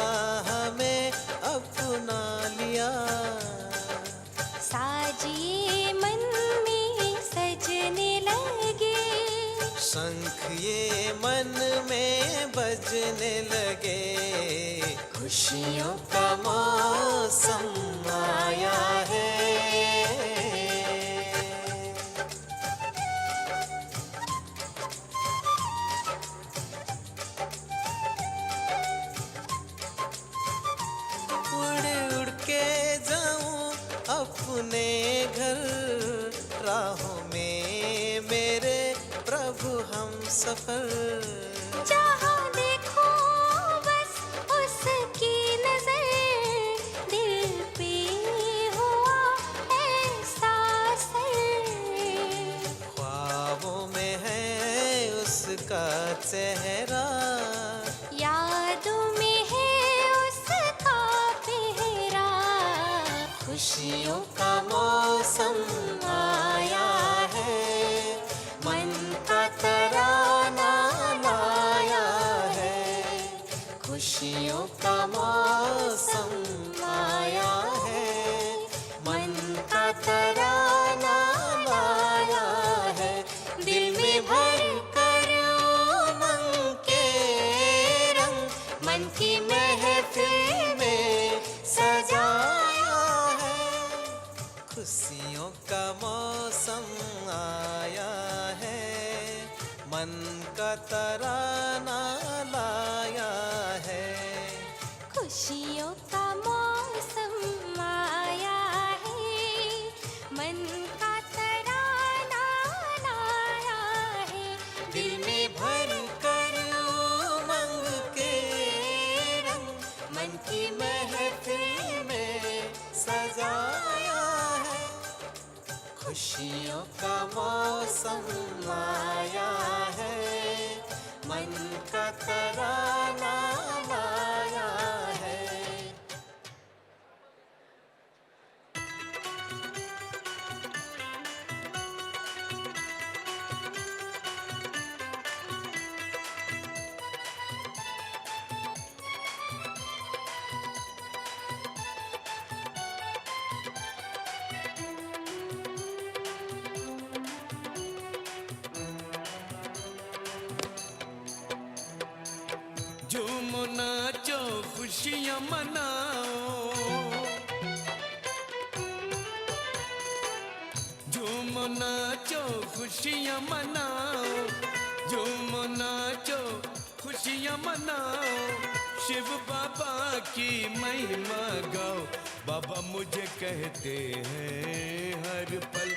हमें अपना लिया। साजिए मन में सजने लगे, शंख ये मन में बजने लगे। खुशियों का मौसम आया है। उड़ उड़ के जाऊं अपने घर, राहों में मेरे प्रभु हम सफर। जहाँ देखो बस उसकी नजर, दिल पे हुआ ऐसा असर। ख्वाबों में है उसका चेहरा, यादों में है उसका पहरा। खुशियों का मौसम आया है, मन का तराना लाया है। खुशियों का मौसम आया है, मन का तराना लाया है। दिल में भर कर उमंग के रंग, मन की महफिल में सजाया है। खुशियों का मौसम आया है, मन का तराना लाया है। खुशियों का मौसम आया है, मन का तराना लाया है। दिल में भर कर उमंग के रंग मन की महफिल में सजाया है। खुशियों का मौसम आया है, मन का तराना लाया है। झूमो नाचो खुशियाँ मनाओ, झूमो नाचो खुशियाँ मनाओ, झूमो नाचो खुशियाँ मनाओ। शिव बाबा की महिमा गाओ। बाबा मुझे कहते हैं हर पल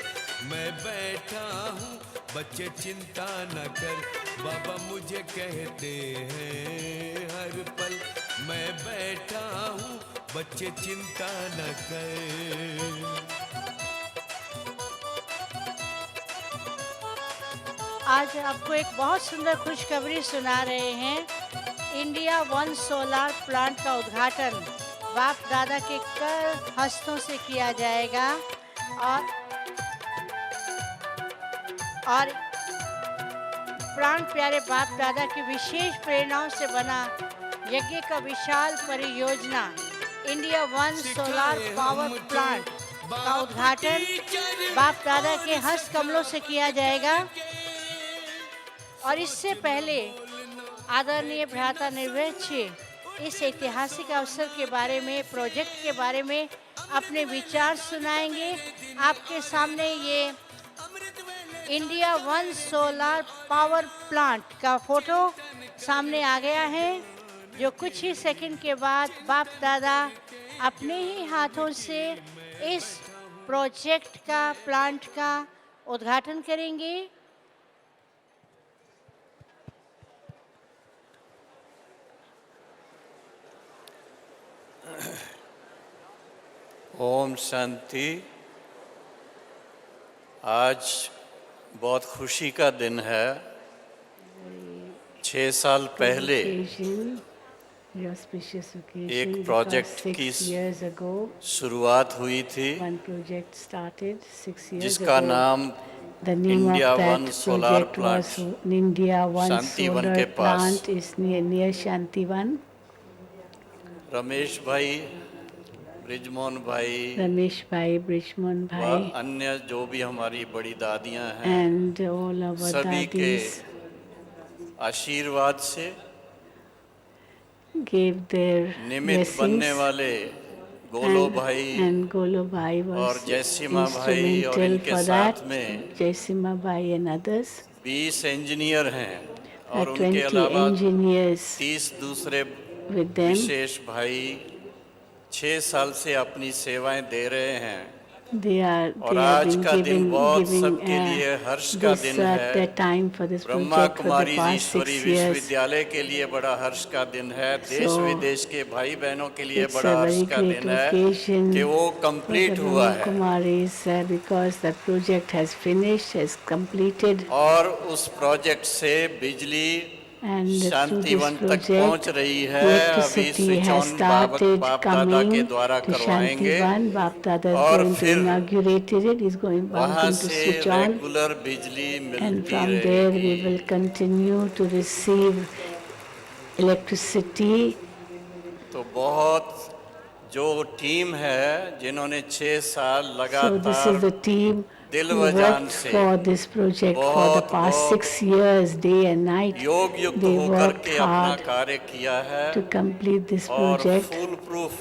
मैं बैठा हूँ, बच्चे चिंता न कर। बाबा मुझे कहते हैं हर पल मैं बैठा हूँ, बच्चे चिंता न कर। आज आपको एक बहुत सुंदर खुशखबरी सुना रहे हैं। इंडिया वन सोलार प्लांट का उद्घाटन बाप दादा के कर हस्तों से किया जाएगा और प्राण प्यारे बाप दादा की विशेष प्रेरणाओं से बना यज्ञ का विशाल परियोजना India one solar power plant का उद्घाटन बाप दादा के हस्त कमलों से किया जाएगा। और इससे पहले आदरणीय भ्राता निर्भय जी इस ऐतिहासिक अवसर के बारे में, प्रोजेक्ट के बारे में अपने विचार सुनाएंगे। आपके सामने ये India one solar power plant का फोटो सामने आ गया है, जो कुछ ही सेकंड के बाद बाप दादा अपने ही हाथों से इस प्रोजेक्ट का, प्लांट का उद्घाटन करेंगे। ओम शांति। आज बहुत खुशी का दिन है। 6 साल पहले एक प्रोजेक्ट की शुरुआत हुई थी, जिसका नाम India one solar plant Shantivan के पास। रमेश भाई, रमेश भाई, ब्रिजमोहन भाई, अन्य जो भी हमारी बड़ी दादियां हैं, सभी के आशीर्वाद से निमित्त बनने वाले गोलो भाई और जयसीमा भाई और इनके साथ में 20 इंजीनियर हैं और उनके अलावा 30 दूसरे विशेष भाई 6 साल से अपनी सेवाएं दे रहे हैं। और आज का दिन बहुत सबके लिए हर्ष का दिन है। ब्रह्मा कुमारी ईश्वरी विश्वविद्यालय के लिए बड़ा हर्ष का दिन है। देश विदेश के भाई बहनों के लिए बड़ा हर्ष का दिन है कि वो कंप्लीट हुआ है। और उस प्रोजेक्ट से बिजली शांतिवन तक पहुंच रही है। अभी स्विच ऑन बाप दादा के द्वारा करवाएंगे और फिर वहां से रेगुलर बिजली मिलती रहेगी। तो बहुत जो टीम है जिन्होंने 6 साल लगातार दिल व जान से बहुत योग युक्त होकर के अपना कार्य किया है और फूल प्रूफ,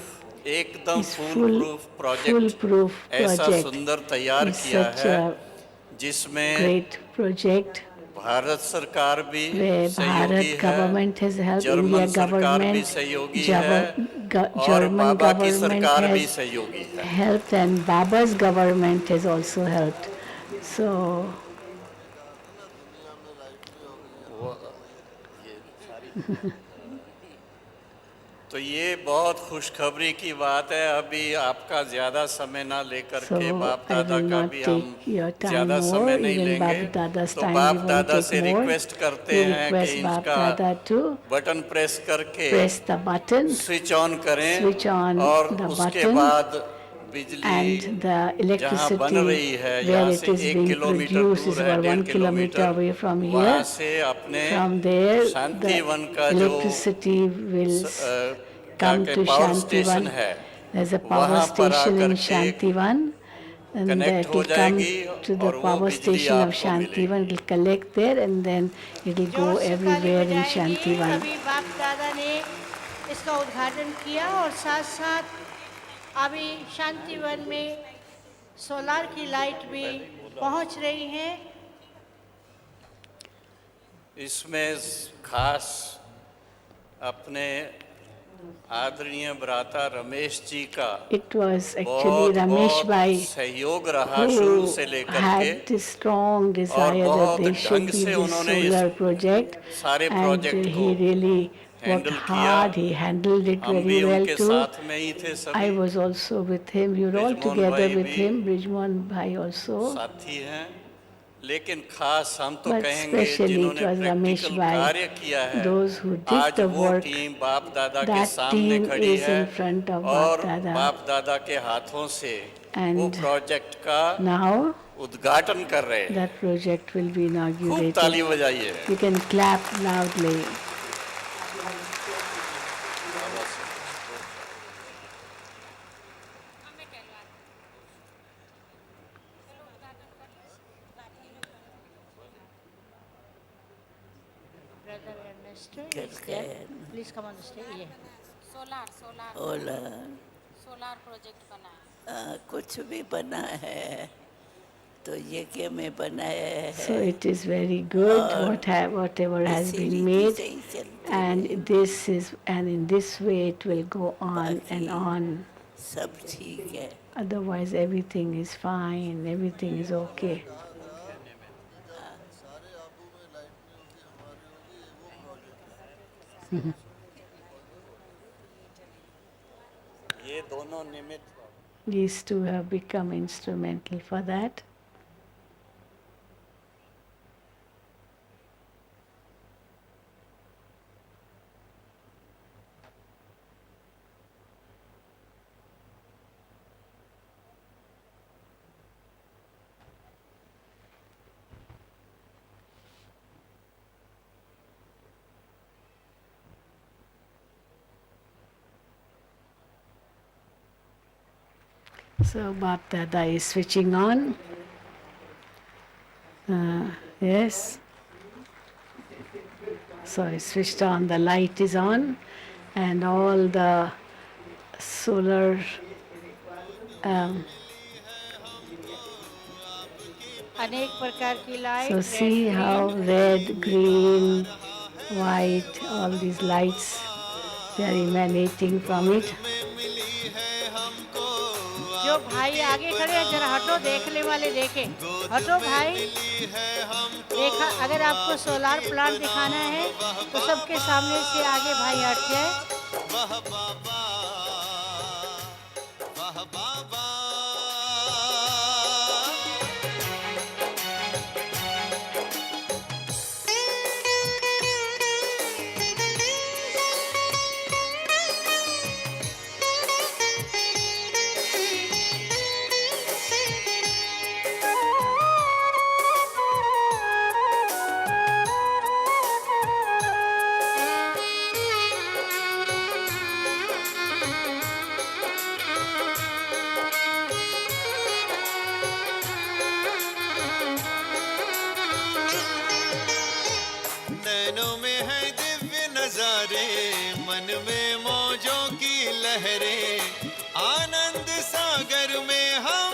एकदम फूल प्रोजेक्ट ऐसा सुंदर तैयार किया है जिसमें भारत सरकार भी where सहयोगी Bharat government has है, helped, जर्मन India सरकार भी government, सहयोगी है और German बाबा की government सरकार भी has सहयोगी है। helped, and Baba's government has also helped. So तो ये बहुत खुशखबरी की बात है। अभी आपका ज़्यादा समय ना लेकर के So बाप I दादा will का not भी हम take your time ज़्यादा more, समय नहीं even लेंगे। Bap Dada's तो time बाप we won't दादा take से more. रिक्वेस्ट करते We हैं कि request Bap इनका Dada to बटन प्रेस करके press the button, switch on करें switch on और the उसके button, बाद बिजली and the जहाँ बन रही electricity है where यहाँ it से is 1 being kilometre produced is दूर है, about 1 1.5 kilometer kilometre away from वहाँ here. से अपने From there, Shanti one the का जो electricity will क्या come के to power Shanti station Van. है There's a power वहाँ पर station in आकर Shanti के Van, and कनेक्ट that हो will come जाएगी to the और वो power बिजली station of आपको Shanti मिलेगी। Van. It will collect there, and then it will go जोर से ताली everywhere in बजाएंगे। Shanti Van. अभी बाप दादा ने इसका उद्घाटन किया और साथ साथ अभी शांतिवन में सोलार की लाइट भी पहुंच रही है। इसमें खास अपने आदरणीय भ्राता रमेश जी का It was actually Ramesh Bhai सहयोग रहा शुरू से who लेकर had के this strong और desire that बहुत there should ढंग be से this उन्होंने इस solar project, सारे and प्रोजेक्ट he को really worked हैंडल किया। hard. He handled it हम very भी well उनके too. साथ में ही थे, I सभी was also with him. We were all Brijmohan together भाई with भी him. Brijmohan Bhai also. साथी हैं। लेकिन खास हम तो But कहेंगे especially it जिन्होंने was Ramesh प्रैक्टिकल Bhai, कार्य किया है, those who did आज the वो work. टीम बाप दादा के That सामने team खड़ी is है in front of और Bap Dada. बाप दादा के हाथों से वो And प्रोजेक्ट का now उद्घाटन कर रहे हैं। that project will be खूब ताली inaugurated. बजाइए। You can clap loudly. Brother Ernesto is Good, there. good. Please come on the stage. Yeah. Ola solar project बना है। कुछ भी बना है तो ये क्या मैं बनाया है। So it is very good whatever has इसी been रीति made, से ही चलते and in this way it will go on and on. सब ठीक है। Otherwise everything is fine, everything is okay. ये दोनों निमित्त These two have become instrumental for that. So Bap Dada is switching on. Yes. So it's switched on, the light is on, and all the solar अनेक प्रकार की light so see how red, green, white, all these lights, they are emanating from it. जो भाई आगे खड़े हैं जरा हटो, देखने वाले देखे, हटो भाई। देखा, अगर आपको सोलार प्लांट दिखाना है तो सबके सामने से आगे भाई हट जाए। नैनों में है दिव्य नजारे, मन में मौजों की लहरें, आनंद सागर में हम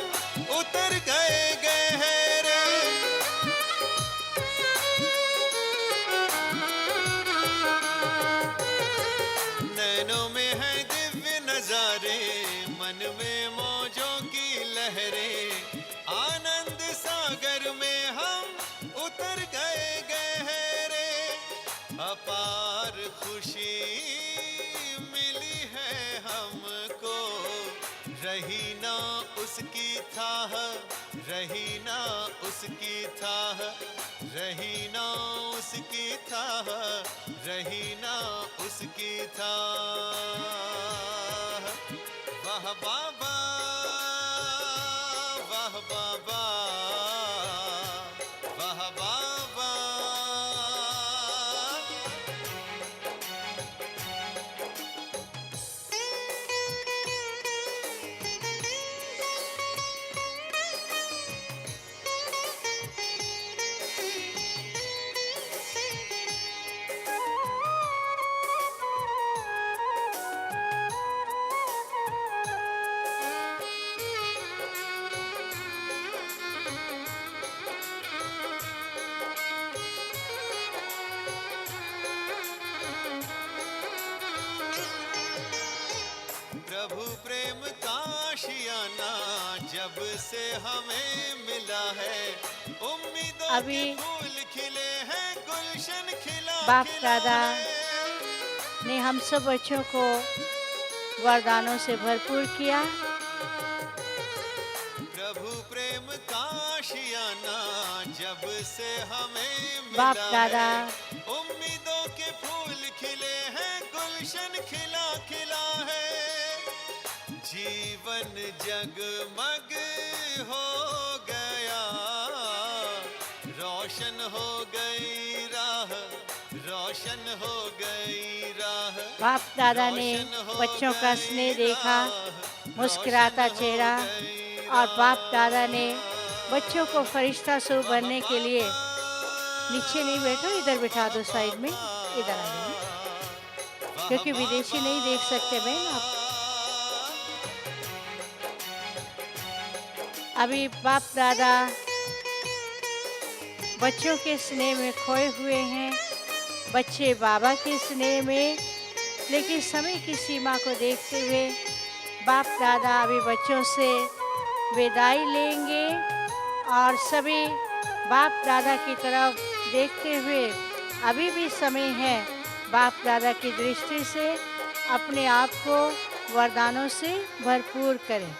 उतर गए गहरे। रही ना उसकी थाह, रही ना उसकी थाह, रही ना उसकी थाह, रही ना उसकी थाह। वाह बाबा, वाह बाबा, वाह बाबा। प्रभु प्रेम का आशियाना जब से हमें मिला है, उम्मीदों अभी के फूल खिले हैं, गुलशन खिला बाप खिला दादा है। ने हम सब बच्चों को वरदानों से भरपूर किया। प्रभु प्रेम का आशियाना जब से हमें बाप मिला दादा है, उम्मीदों के फूल खिले हैं, गुलशन खिला खिला है। जीवन जगमग हो गया, रोशन हो गई राह, रोशन हो गई राह। बाप दादा ने बच्चों का स्नेह देखा, मुस्कुराता चेहरा, और बाप दादा ने बच्चों को फरिश्ता स्वरूप बनने के लिए, नीचे नहीं बैठो, इधर बिठा दो साइड में, इधर आ जाओ, क्योंकि विदेशी नहीं देख सकते बहन आप। अभी बाप दादा बच्चों के स्नेह में खोए हुए हैं, बच्चे बाबा के स्नेह में, लेकिन समय की सीमा को देखते हुए बाप दादा अभी बच्चों से विदाई लेंगे और सभी बाप दादा की तरफ देखते हुए अभी भी समय है बाप दादा की दृष्टि से अपने आप को वरदानों से भरपूर करें।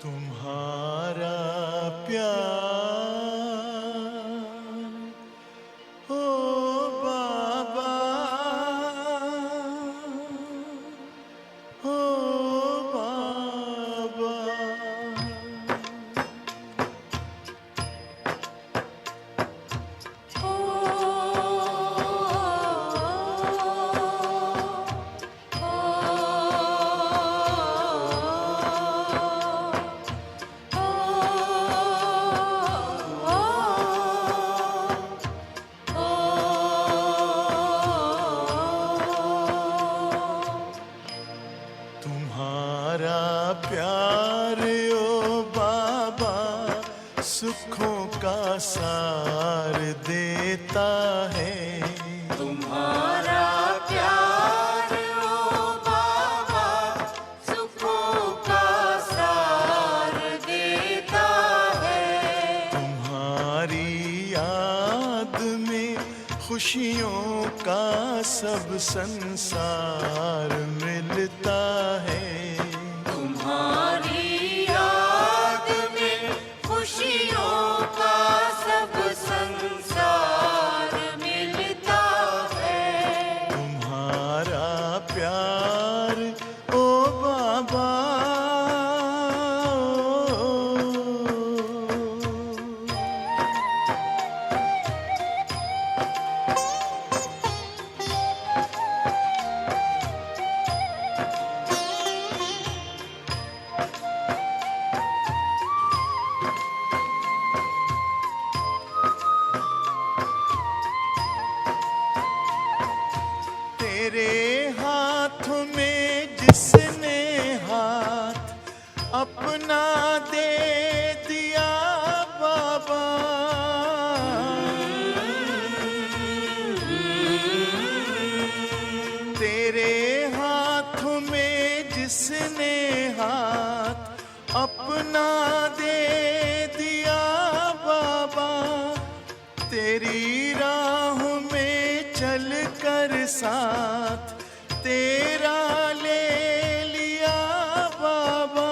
तुम्हारा प्यार ओ बाबा, ओ बाबा। तुम्हारा प्यार ओ बाबा सुखों का सार देता है। तुम्हारा प्यार ओ बाबा सुखों का सार देता है। तुम्हारी याद में खुशियों का सब संसार मिलता है। तुम्हारी याद में खुशियों का सब संसार मिलता है। तुम्हारा प्यार ओ बाबा, तेरे हाथ में जिसने हाथ अपना दे दिया बाबा, तेरे हाथ में जिसने हाथ अपना दे दिया बाबा, तेरी राह में चल कर साथ तेरा ले लिया बाबा।